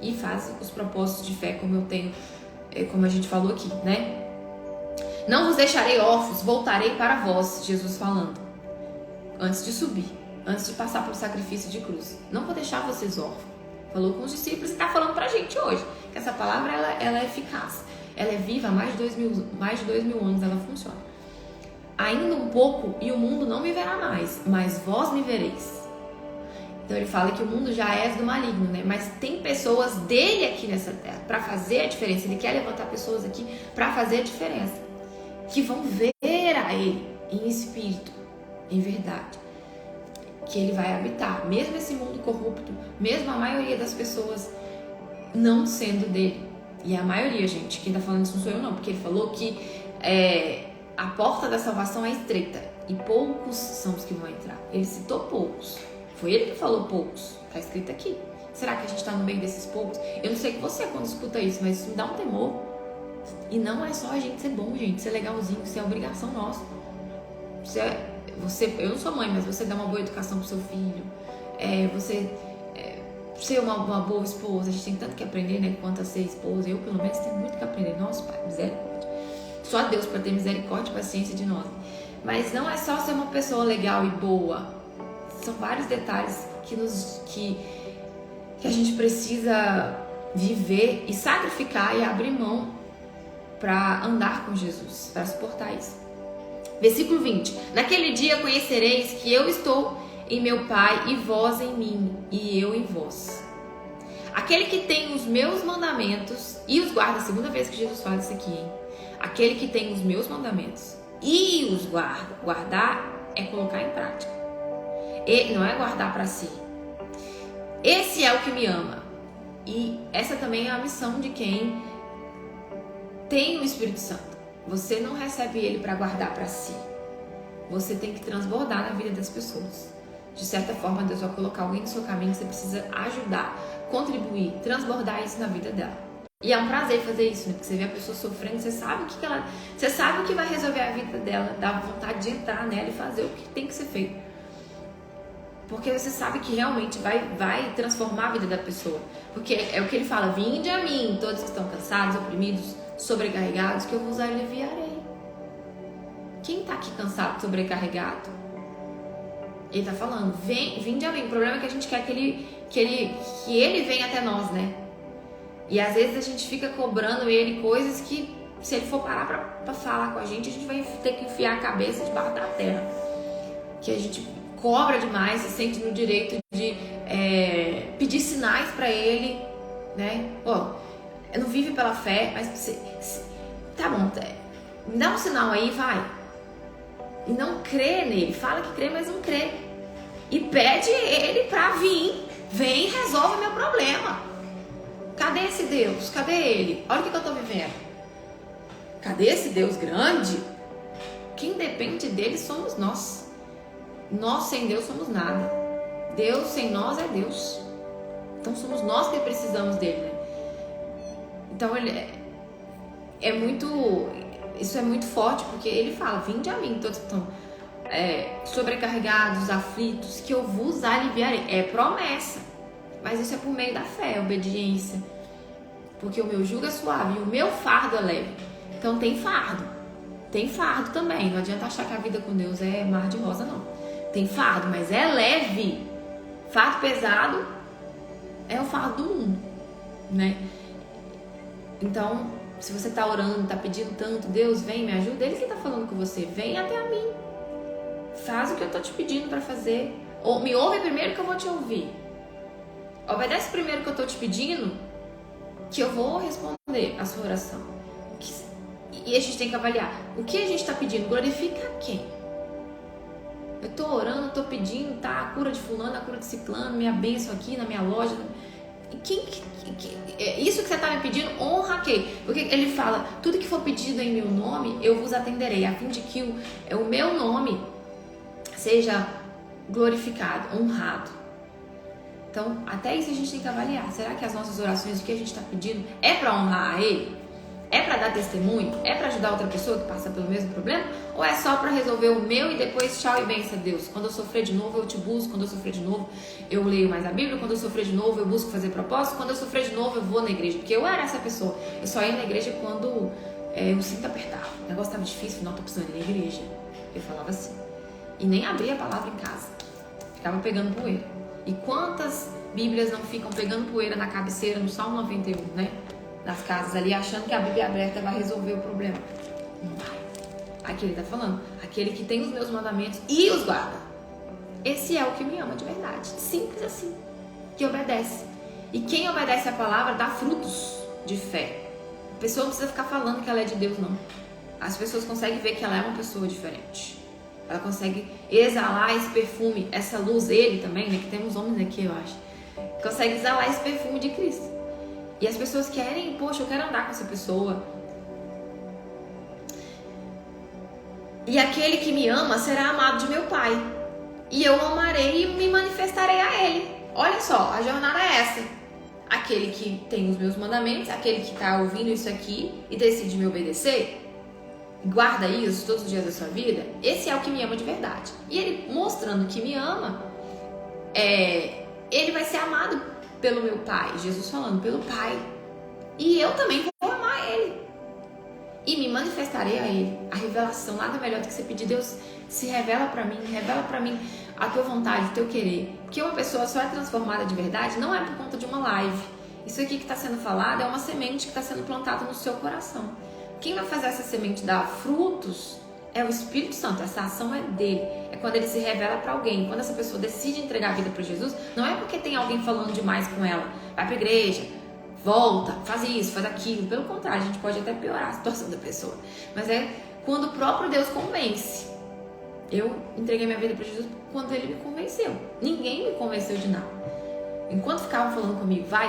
E faz os propósitos de fé como a gente falou aqui, né? Não vos deixarei órfãos, voltarei para vós, Jesus falando. Antes de subir, antes de passar pelo sacrifício de cruz. Não vou deixar vocês órfãos. Falou com os discípulos e está falando pra gente hoje. Que essa palavra, ela é eficaz. Ela é viva há mais de 2.000 anos, ela funciona. Ainda um pouco e o mundo não me verá mais, mas vós me vereis. Então ele fala que o mundo já é do maligno, né? Mas tem pessoas dele aqui nessa terra para fazer a diferença. Ele quer levantar pessoas aqui para fazer a diferença. Que vão ver a ele em espírito, em verdade. Que ele vai habitar. Mesmo esse mundo corrupto, mesmo a maioria das pessoas não sendo dele. E a maioria, gente, quem tá falando isso não sou eu não. Porque ele falou que a porta da salvação é estreita. E poucos são os que vão entrar. Ele citou poucos. Foi ele que falou poucos. Tá escrito aqui. Será que a gente tá no meio desses poucos? Eu não sei que você quando escuta isso, mas isso me dá um temor. E não é só a gente ser bom, gente, ser legalzinho, isso é obrigação nossa. Eu não sou mãe, mas você dá uma boa educação pro seu filho. Você ser uma boa esposa. A gente tem tanto que aprender, né? Quanto a ser esposa. Eu, pelo menos, tenho muito que aprender. Nossa, Pai, misericórdia. Só a Deus para ter misericórdia e paciência de nós. Mas não é só ser uma pessoa legal e boa. São vários detalhes que a gente precisa viver e sacrificar e abrir mão para andar com Jesus, para suportar isso. Versículo 20. Naquele dia conhecereis que eu estou em meu Pai e vós em mim e eu em vós. Aquele que tem os meus mandamentos e os guarda, segunda vez que Jesus fala isso aqui, hein? Aquele que tem os meus mandamentos e os guarda. Guardar é colocar em prática. E não é guardar para si. Esse é o que me ama. E essa também é a missão de quem tem o Espírito Santo. Você não recebe ele para guardar para si. Você tem que transbordar na vida das pessoas. De certa forma, Deus vai colocar alguém no seu caminho que você precisa ajudar, contribuir, transbordar isso na vida dela. E é um prazer fazer isso, né? Porque você vê a pessoa sofrendo, você sabe você sabe o que vai resolver a vida dela, dá vontade de entrar nela e fazer o que tem que ser feito. Porque você sabe que realmente vai transformar a vida da pessoa. Porque é o que ele fala: vinde a mim, todos que estão cansados, oprimidos, sobrecarregados, que eu vos aliviarei. Quem está aqui cansado, sobrecarregado? Ele está falando, vinde a mim. O problema é que a gente quer que ele venha até nós, né? E às vezes a gente fica cobrando ele coisas que, se ele for parar para falar com a gente vai ter que enfiar a cabeça debaixo da terra. Que a gente cobra demais, se sente no direito de pedir sinais para ele, né? Não vive pela fé, mas tá bom, me dá um sinal aí, vai. E não crê nele, fala que crê, mas não crê. E pede ele pra vir, vem e resolve meu problema. Cadê esse Deus? Cadê ele? Olha o que eu tô vivendo. Cadê esse Deus grande? Quem depende dele somos nós. Nós sem Deus somos nada. Deus sem nós é Deus. Então somos nós que precisamos dele, né? Então ele isso é muito forte, porque ele fala: vinde a mim, todos que estão sobrecarregados, aflitos, que eu vos aliviarei. É promessa, mas isso é por meio da fé, obediência, porque o meu jugo é suave e o meu fardo é leve. Então tem fardo também. Não adianta achar que a vida com Deus é mar de rosa, não. Tem fardo, mas é leve. Fardo pesado é o fardo do mundo, né? Então, se você está orando, está pedindo tanto, Deus, vem, me ajuda, ele que está falando com você, vem até a mim. Faz o que eu estou te pedindo para fazer. Ou me ouve primeiro que eu vou te ouvir. Obedece primeiro o que eu estou te pedindo, que eu vou responder a sua oração. E a gente tem que avaliar. O que a gente está pedindo? Glorifica quem? Eu estou orando, estou pedindo, tá? A cura de fulano, a cura de ciclano, minha bênção aqui na minha loja. Isso que você está me pedindo, honra quem? Porque ele fala, tudo que for pedido em meu nome, eu vos atenderei, a fim de que o meu nome seja glorificado, honrado. Então, até isso a gente tem que avaliar. Será que as nossas orações, o que a gente está pedindo, é para honrar a Ele? É para dar testemunho? É para ajudar outra pessoa que passa pelo mesmo problema? Ou é só para resolver o meu e depois tchau e benção a Deus? Quando eu sofrer de novo, eu te busco. Quando eu sofrer de novo, eu leio mais a Bíblia. Quando eu sofrer de novo, eu busco fazer propósito. Quando eu sofrer de novo, eu vou na igreja. Porque eu era essa pessoa. Eu só ia na igreja quando o cinto apertava. O negócio estava difícil, não, tô precisando ir na igreja. Eu falava assim. E nem abria a palavra em casa. Ficava pegando poeira. E quantas Bíblias não ficam pegando poeira na cabeceira, no Salmo 91, né? Nas casas ali, achando que a Bíblia aberta vai resolver o problema. Não vai. Aqui ele tá falando, aquele que tem os meus mandamentos e os guarda. Esse é o que me ama de verdade. Simples assim. Que obedece. E quem obedece a palavra dá frutos de fé. A pessoa não precisa ficar falando que ela é de Deus, não. As pessoas conseguem ver que ela é uma pessoa diferente. Ela consegue exalar esse perfume, essa luz, ele também, né? Que temos homens aqui, eu acho. Consegue exalar esse perfume de Cristo. E as pessoas querem, poxa, eu quero andar com essa pessoa. E aquele que me ama será amado de meu Pai. E eu amarei e me manifestarei a Ele. Olha só, a jornada é essa. Aquele que tem os meus mandamentos, aquele que está ouvindo isso aqui e decide me obedecer, guarda isso todos os dias da sua vida, esse é o que me ama de verdade. E ele mostrando que me ama, ele vai ser amado pelo meu Pai. Jesus falando, pelo Pai. E eu também vou amar Ele. E me manifestarei a Ele. A revelação, nada melhor do que você pedir, Deus, se revela pra mim a tua vontade, o teu querer. Porque uma pessoa só é transformada de verdade, não é por conta de uma live. Isso aqui que está sendo falado é uma semente que está sendo plantada no seu coração. Quem vai fazer essa semente dar frutos é o Espírito Santo. Essa ação é dele. É quando ele se revela para alguém. Quando essa pessoa decide entregar a vida para Jesus, não é porque tem alguém falando demais com ela. Vai para a igreja, volta, faz isso, faz aquilo. Pelo contrário, a gente pode até piorar a situação da pessoa. Mas é quando o próprio Deus convence. Eu entreguei minha vida para Jesus quando ele me convenceu. Ninguém me convenceu de nada. Enquanto ficavam falando comigo, vai,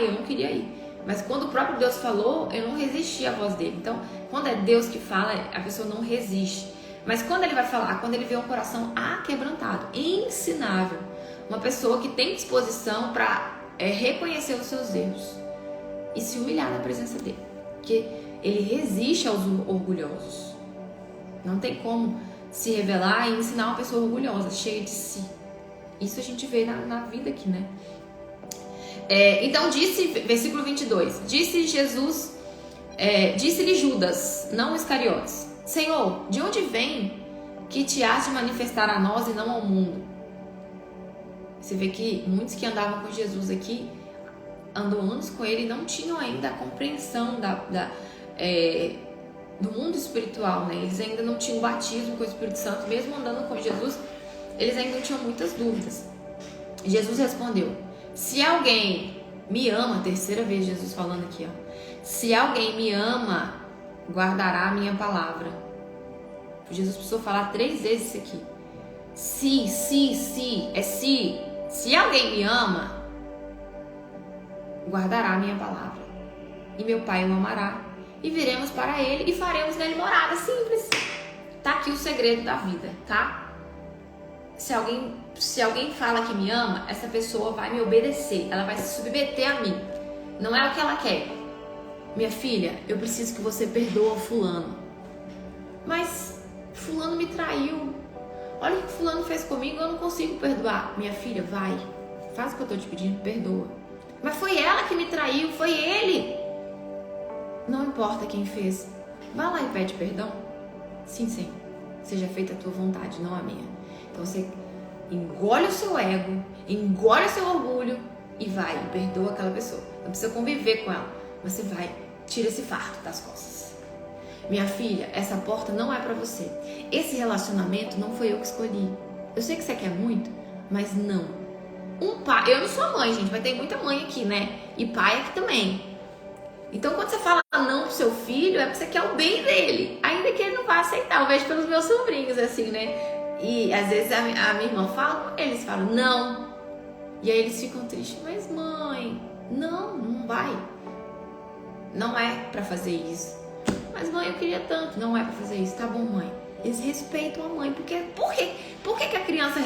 eu não queria ir. Mas quando o próprio Deus falou, eu não resisti à voz dele. Então, quando é Deus que fala, a pessoa não resiste. Mas quando ele vai falar, quando ele vê um coração aquebrantado, ensinável, uma pessoa que tem disposição para reconhecer os seus erros e se humilhar na presença dele. Porque ele resiste aos orgulhosos. Não tem como se revelar e ensinar uma pessoa orgulhosa, cheia de si. Isso a gente vê na vida aqui, né? Então disse, versículo 22, disse-lhe Judas, não Iscariotes, Senhor, de onde vem que te has de manifestar a nós e não ao mundo? Você vê que muitos que andavam com Jesus aqui, andam anos com ele e não tinham ainda a compreensão do mundo espiritual, né? Eles ainda não tinham batismo com o Espírito Santo, mesmo andando com Jesus, eles ainda tinham muitas dúvidas. Jesus respondeu, se alguém me ama, terceira vez Jesus falando aqui, ó. Se alguém me ama, guardará a minha palavra. Jesus precisou falar 3 vezes isso aqui. Se alguém me ama, guardará a minha palavra. E meu Pai o amará. E viremos para ele e faremos nele morada. Simples. Tá aqui o segredo da vida, tá? Se alguém fala que me ama, essa pessoa vai me obedecer. Ela vai se submeter a mim. Não é o que ela quer. Minha filha, eu preciso que você perdoe fulano. Mas fulano me traiu. Olha o que fulano fez comigo, eu não consigo perdoar. Minha filha, vai. Faz o que eu tô te pedindo, perdoa. Mas foi ela que me traiu, foi ele. Não importa quem fez. Vai lá e pede perdão. Sim, Senhor. Seja feita a tua vontade, não a minha. Então você engole o seu ego, engole o seu orgulho e vai, perdoa aquela pessoa. Não precisa conviver com ela. Você vai, tira esse fardo das costas. Minha filha, essa porta não é pra você. Esse relacionamento não foi eu que escolhi. Eu sei que você quer muito, mas não. um pai, eu não sou mãe, gente, mas tem muita mãe aqui, né? E pai aqui também. Então, quando você fala não pro seu filho, é porque você quer o bem dele, ainda que ele não vá aceitar. Eu vejo pelos meus sobrinhos, assim, né? E às vezes a minha irmã fala, eles falam não. E aí eles ficam tristes, mas mãe, não vai. Não é pra fazer isso. Mas mãe, eu queria tanto. Não é pra fazer isso. Tá bom, mãe. Eles respeitam a mãe. Por que a criança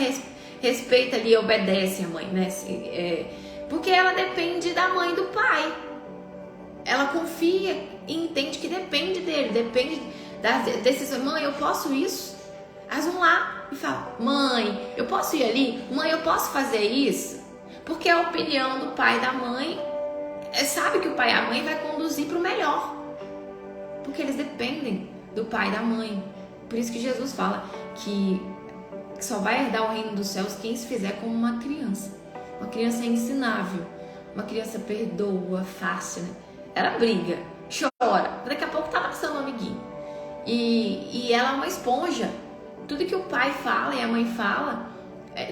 respeita ali e obedece a mãe, né? Porque ela depende da mãe e do pai. Ela confia e entende que depende dele. Depende das decisões. Mãe, eu posso isso? Elas vão lá e falam, mãe, eu posso ir ali? Mãe, eu posso fazer isso? Porque a opinião do pai e da mãe sabe que o pai e a mãe vai conduzir para o melhor. Porque eles dependem do pai e da mãe. Por isso que Jesus fala que só vai herdar o reino dos céus quem se fizer como uma criança. Uma criança é ensinável. Uma criança perdoa fácil, né? Ela briga, chora. Daqui a pouco tá lá com seu amiguinho. E ela é uma esponja. Tudo que o pai fala e a mãe fala,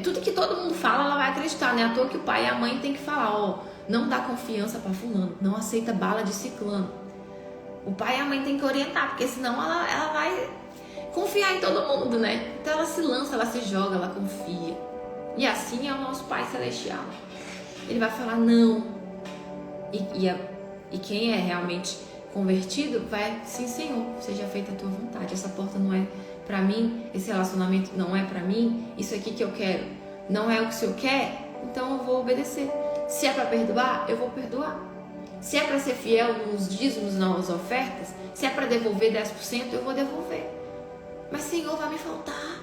tudo que todo mundo fala, ela vai acreditar, né? À toa que o pai e a mãe tem que falar, ó, não dá confiança pra fulano, não aceita bala de ciclano. O pai e a mãe tem que orientar, porque senão ela vai confiar em todo mundo, né? Então ela se lança, ela se joga, ela confia. E assim é o nosso Pai Celestial. Ele vai falar não. E quem é realmente convertido vai, sim, Senhor, seja feita a tua vontade. Essa porta não é pra mim, esse relacionamento não é pra mim, isso aqui que eu quero não é o que o Senhor quer, então eu vou obedecer. Se é pra perdoar, eu vou perdoar. Se é pra ser fiel nos dízimos, nas ofertas, se é pra devolver 10%, eu vou devolver. Mas, Senhor, vai me faltar.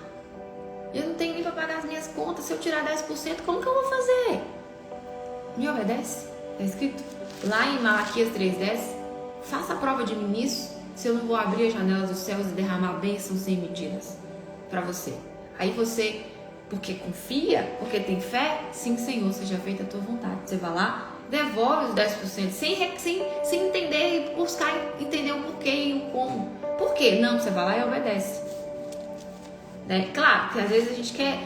Eu não tenho nem pra pagar as minhas contas. Se eu tirar 10%, como que eu vou fazer? Me obedece? Está escrito lá em Malaquias 3:10. Faça a prova de mim nisso, se eu não vou abrir as janelas dos céus e derramar bênçãos sem medidas para você. Aí você, porque confia, porque tem fé, sim, Senhor, seja feita a tua vontade. Você vai lá, devolve os 10%, sem entender e buscar entender o porquê e o como. Por quê? Não, você vai lá e obedece. Né? Claro que às vezes a gente quer,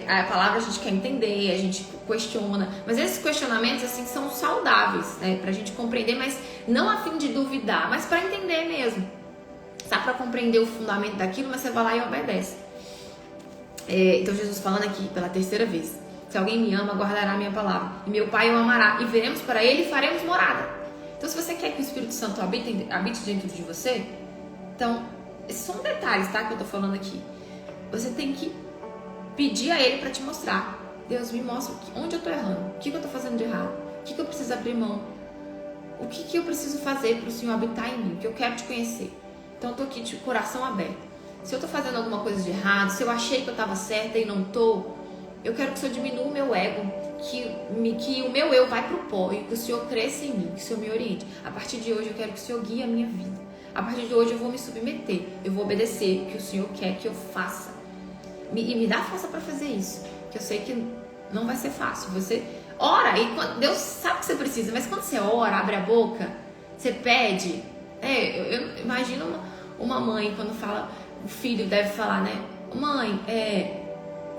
a palavra a gente quer entender, a gente questiona, mas esses questionamentos assim são saudáveis, né? Pra gente compreender, mas não a fim de duvidar, mas para entender mesmo. Dá para compreender o fundamento daquilo, mas você vai lá e obedece. Então Jesus falando aqui pela terceira vez: se alguém me ama, guardará a minha palavra, e meu Pai o amará, e veremos para ele e faremos morada. Então se você quer que o Espírito Santo habite dentro de você, então esses são detalhes, tá, que eu tô falando aqui. Você tem que pedir a ele para te mostrar. Deus, me mostra onde eu tô errando, o que eu tô fazendo de errado, o que eu preciso abrir mão, o que eu preciso fazer para o Senhor habitar em mim, que eu quero te conhecer. Então eu tô aqui de coração aberto. Se eu tô fazendo alguma coisa de errado, se eu achei que eu tava certa e não tô, eu quero que o Senhor diminua o meu ego, que o meu eu vai pro pó e que o Senhor cresça em mim, que o Senhor me oriente. A partir de hoje eu quero que o Senhor guie a minha vida. A partir de hoje eu vou me submeter, eu vou obedecer o que o Senhor quer que eu faça. E me dá força para fazer isso, que eu sei que não vai ser fácil. Você ora e Deus sabe o que você precisa, mas quando você ora, abre a boca, você pede. Eu imagino uma mãe quando fala, o filho deve falar, né? Mãe,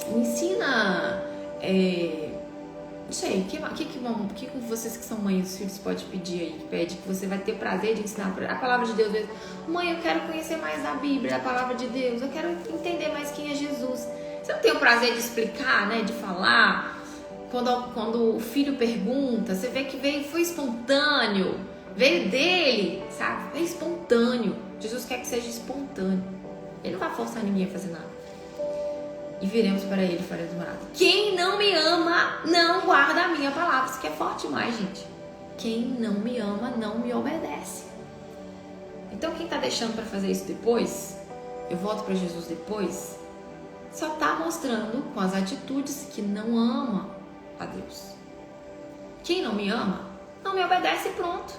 me ensina, não sei, o que vocês que são mães, os filhos podem pedir aí, que pede que você vai ter prazer de ensinar a palavra de Deus mesmo. Mãe, eu quero conhecer mais da Bíblia, da palavra de Deus, eu quero entender mais quem é Jesus. Você não tem o prazer de explicar, né, de falar? Quando o filho pergunta, você vê que foi espontâneo, veio dele, sabe? Veio espontâneo. Jesus quer que seja espontâneo. Ele não vai forçar ninguém a fazer nada. E viremos para ele, faremos morada. Quem não me ama, não guarda a minha palavra. Isso aqui é forte demais, gente. Quem não me ama, não me obedece. Então quem está deixando para fazer isso depois, eu volto para Jesus depois, só está mostrando com as atitudes que não ama a Deus. Quem não me ama, não me obedece e pronto.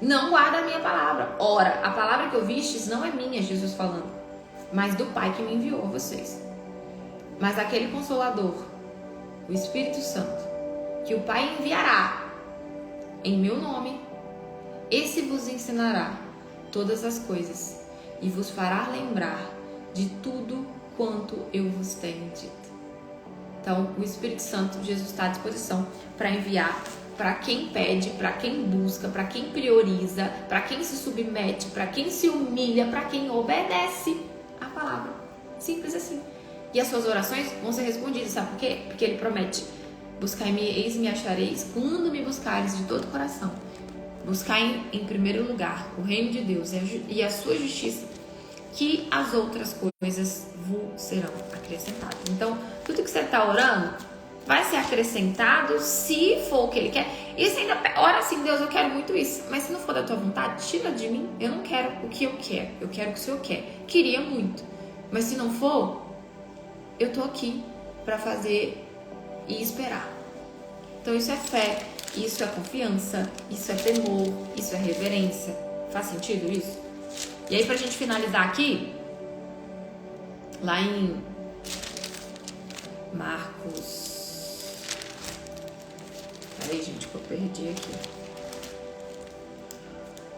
Não guarda a minha palavra. Ora, a palavra que ouvistes não é minha, Jesus falando, mas do Pai que me enviou a vocês. Mas aquele Consolador, o Espírito Santo, que o Pai enviará em meu nome, esse vos ensinará todas as coisas e vos fará lembrar de tudo quanto eu vos tenho dito. Então, o Espírito Santo, Jesus está à disposição para enviar para quem pede, para quem busca, para quem prioriza, para quem se submete, para quem se humilha, para quem obedece a palavra. Simples assim. E as suas orações vão ser respondidas, sabe por quê? Porque ele promete: buscai-me, eis me achareis, quando me buscares de todo o coração. Buscai em primeiro lugar o reino de Deus e a sua justiça, que as outras coisas vos serão acrescentadas. Então, tudo que você está orando vai ser acrescentado se for o que ele quer. E você ainda ora assim: Deus, eu quero muito isso, mas se não for da tua vontade, tira de mim. Eu não quero o que eu quero o que o Senhor quer. Queria muito, mas se não for, eu tô aqui para fazer e esperar. Então isso é fé, isso é confiança, isso é temor, isso é reverência. Faz sentido isso? E aí, pra gente finalizar aqui, lá em Marcos... Peraí, gente, que eu perdi aqui.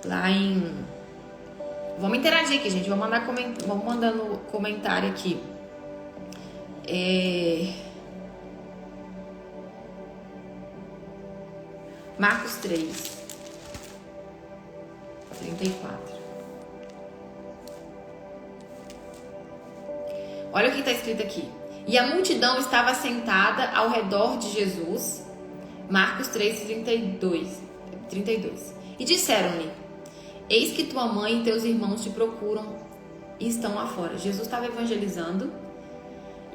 Lá em... Vamos interagir aqui, gente. Vamos mandando comentário aqui. Marcos 3, 34. Olha o que está escrito aqui. E a multidão estava sentada ao redor de Jesus. Marcos 3, 32. E disseram-lhe: eis que tua mãe e teus irmãos te procuram e estão lá fora. Jesus estava evangelizando.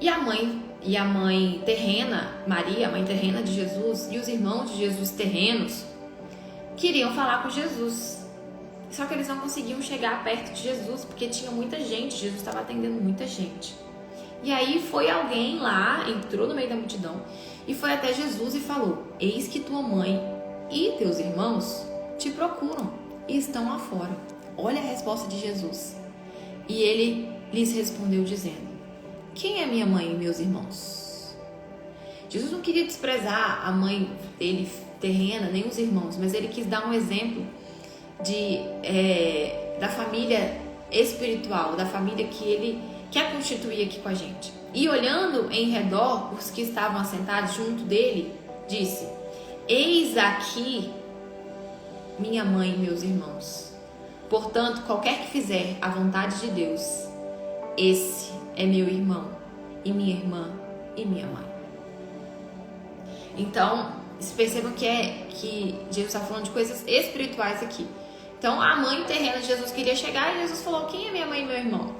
E a mãe terrena, Maria, a mãe terrena de Jesus, e os irmãos de Jesus terrenos queriam falar com Jesus. Só que eles não conseguiam chegar perto de Jesus, porque tinha muita gente, Jesus estava atendendo muita gente. E aí foi alguém lá, entrou no meio da multidão, e foi até Jesus e falou: eis que tua mãe e teus irmãos te procuram e estão lá fora. Olha a resposta de Jesus. E ele lhes respondeu dizendo: quem é minha mãe e meus irmãos? Jesus não queria desprezar a mãe dele terrena, nem os irmãos, mas ele quis dar um exemplo da família espiritual, da família que ele quer constituir aqui com a gente. E olhando em redor, os que estavam assentados junto dele, disse: eis aqui minha mãe e meus irmãos. Portanto, qualquer que fizer a vontade de Deus, esse é meu irmão, e minha irmã, e minha mãe. Então, vocês percebam que Jesus está falando de coisas espirituais aqui. Então, a mãe terrena de Jesus queria chegar e Jesus falou: quem é minha mãe e meu irmão?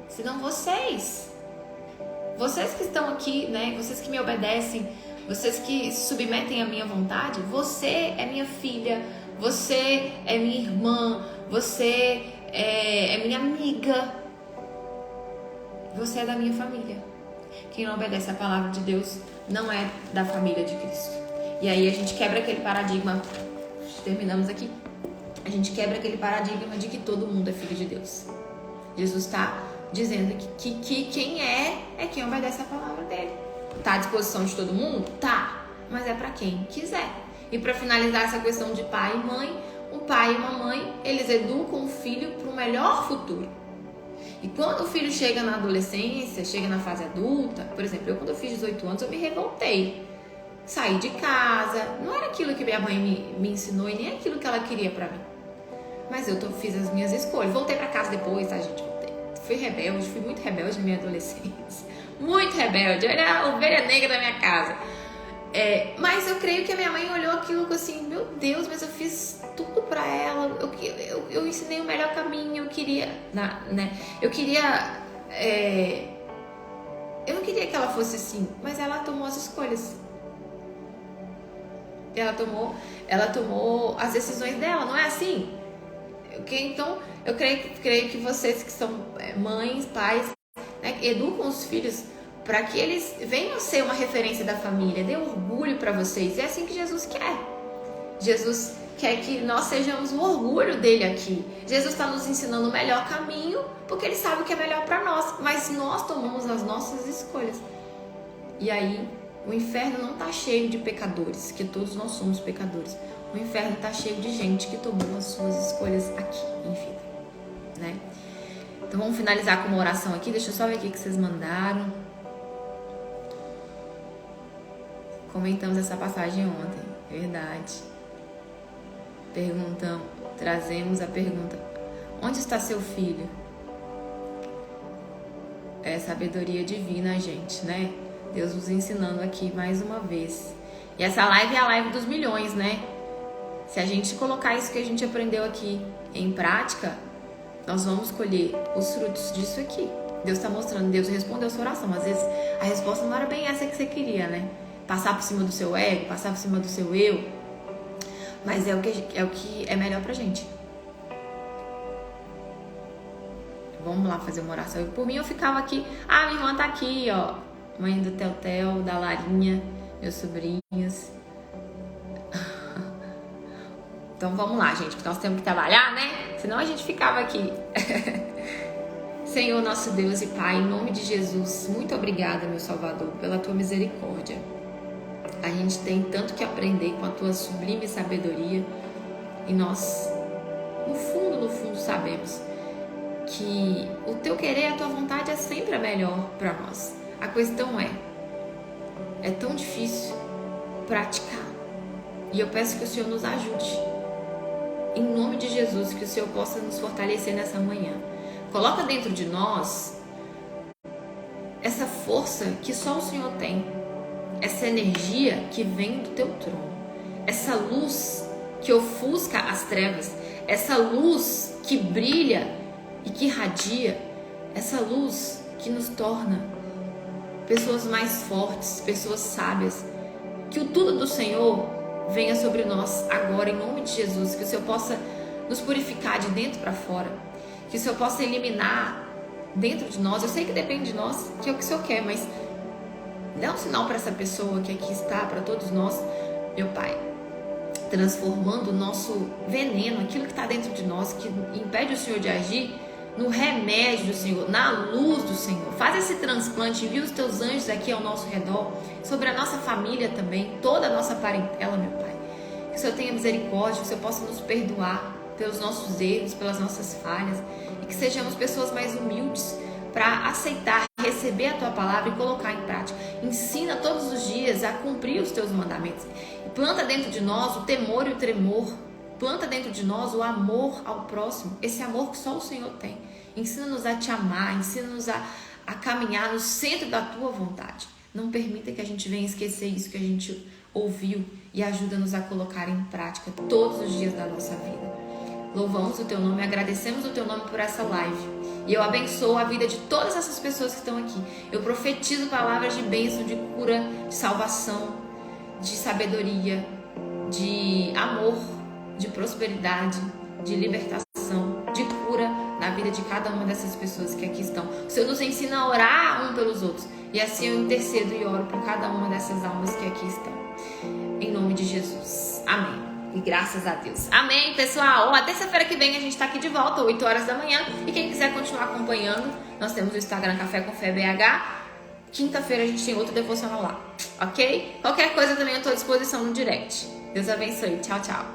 Senão vocês. Vocês que estão aqui, né? Vocês que me obedecem, vocês que se submetem à minha vontade, você é minha filha, você é minha irmã, você é minha amiga. Você é da minha família. Quem não obedece a palavra de Deus não é da família de Cristo. E aí a gente quebra aquele paradigma. Terminamos aqui. A gente quebra aquele paradigma de que todo mundo é filho de Deus. Jesus está dizendo que quem é quem obedece a palavra dele. Está à disposição de todo mundo? Tá. Mas é para quem quiser. E para finalizar essa questão de pai e mãe, um pai e uma mãe, eles educam o filho para um melhor futuro. E quando o filho chega na adolescência, chega na fase adulta, por exemplo, quando eu fiz 18 anos, eu me revoltei. Saí de casa, não era aquilo que minha mãe me ensinou e nem aquilo que ela queria pra mim. Mas eu fiz as minhas escolhas. Voltei pra casa depois, tá, gente? Voltei. Fui muito rebelde na minha adolescência. Muito rebelde, eu era a ovelha negra da minha casa. Mas eu creio que a minha mãe olhou aquilo assim: meu Deus, mas eu fiz tudo pra ela, eu ensinei o melhor caminho, eu queria, né? Eu não queria que ela fosse assim, mas ela tomou as escolhas. Ela tomou as decisões dela, não é assim? Então, eu creio que vocês que são mães, pais, né, educam os filhos para que eles venham ser uma referência da família, dê orgulho para vocês. É assim que Jesus quer. Jesus quer que nós sejamos o orgulho dele aqui. Jesus está nos ensinando o melhor caminho, porque ele sabe o que é melhor para nós, mas nós tomamos as nossas escolhas. E aí, o inferno não está cheio de pecadores, que todos nós somos pecadores. O inferno está cheio de gente que tomou as suas escolhas aqui em vida, né? Então vamos finalizar com uma oração aqui. Deixa eu só ver o que vocês mandaram. Comentamos essa passagem ontem, verdade. Trazemos a pergunta: onde está seu filho? É sabedoria divina, gente, né? Deus nos ensinando aqui mais uma vez. E essa live é a live dos milhões, né? Se a gente colocar isso que a gente aprendeu aqui em prática, nós vamos colher os frutos disso aqui. Deus está mostrando, Deus respondeu a sua oração. Às vezes a resposta não era bem essa que você queria, né? Passar por cima do seu ego, passar por cima do seu eu. Mas é o que é melhor pra gente. Vamos lá fazer uma oração. Por mim eu ficava aqui. Ah, minha irmã tá aqui, ó. Mãe do Teotel, da Larinha, meus sobrinhos. Então vamos lá, gente, porque nós temos que trabalhar, né? Senão a gente ficava aqui. Senhor, nosso Deus e Pai, em nome de Jesus, muito obrigada, meu Salvador, pela tua misericórdia. A gente tem tanto que aprender com a tua sublime sabedoria e nós, no fundo, sabemos que o teu querer, a tua vontade é sempre a melhor para nós. A questão é tão difícil praticar. E eu peço que o Senhor nos ajude. Em nome de Jesus, que o Senhor possa nos fortalecer nessa manhã. Coloca dentro de nós essa força que só o Senhor tem. Essa energia que vem do teu trono. Essa luz que ofusca as trevas. Essa luz que brilha e que irradia. Essa luz que nos torna pessoas mais fortes, pessoas sábias. Que o tudo do Senhor venha sobre nós agora, em nome de Jesus. Que o Senhor possa nos purificar de dentro para fora. Que o Senhor possa eliminar dentro de nós. Eu sei que depende de nós, que é o que o Senhor quer, mas dá um sinal para essa pessoa que aqui está, para todos nós, meu Pai. Transformando o nosso veneno, aquilo que está dentro de nós, que impede o Senhor de agir, no remédio do Senhor, na luz do Senhor. Faz esse transplante, envia os teus anjos aqui ao nosso redor, sobre a nossa família também, toda a nossa parentela, meu Pai. Que o Senhor tenha misericórdia, que o Senhor possa nos perdoar pelos nossos erros, pelas nossas falhas, e que sejamos pessoas mais humildes para aceitar, receber a tua palavra e colocar em prática. Ensina todos os dias a cumprir os teus mandamentos. E planta dentro de nós o temor e o tremor. Planta dentro de nós o amor ao próximo, esse amor que só o Senhor tem. Ensina-nos a te amar, ensina-nos a caminhar no centro da tua vontade. Não permita que a gente venha esquecer isso que a gente ouviu e ajuda-nos a colocar em prática todos os dias da nossa vida. Louvamos o teu nome, agradecemos o teu nome por essa live. E eu abençoo a vida de todas essas pessoas que estão aqui. Eu profetizo palavras de bênção, de cura, de salvação, de sabedoria, de amor, de prosperidade, de libertação, de cura na vida de cada uma dessas pessoas que aqui estão. O Senhor nos ensina a orar um pelos outros. E assim eu intercedo e oro por cada uma dessas almas que aqui estão. Em nome de Jesus. Amém. E graças a Deus. Amém, pessoal. A terça-feira que vem a gente tá aqui de volta, 8 horas da manhã. E quem quiser continuar acompanhando, nós temos o Instagram Café com Fé BH. Quinta-feira a gente tem outro devocional lá, ok? Qualquer coisa também eu tô à disposição no direct. Deus abençoe. Tchau, tchau.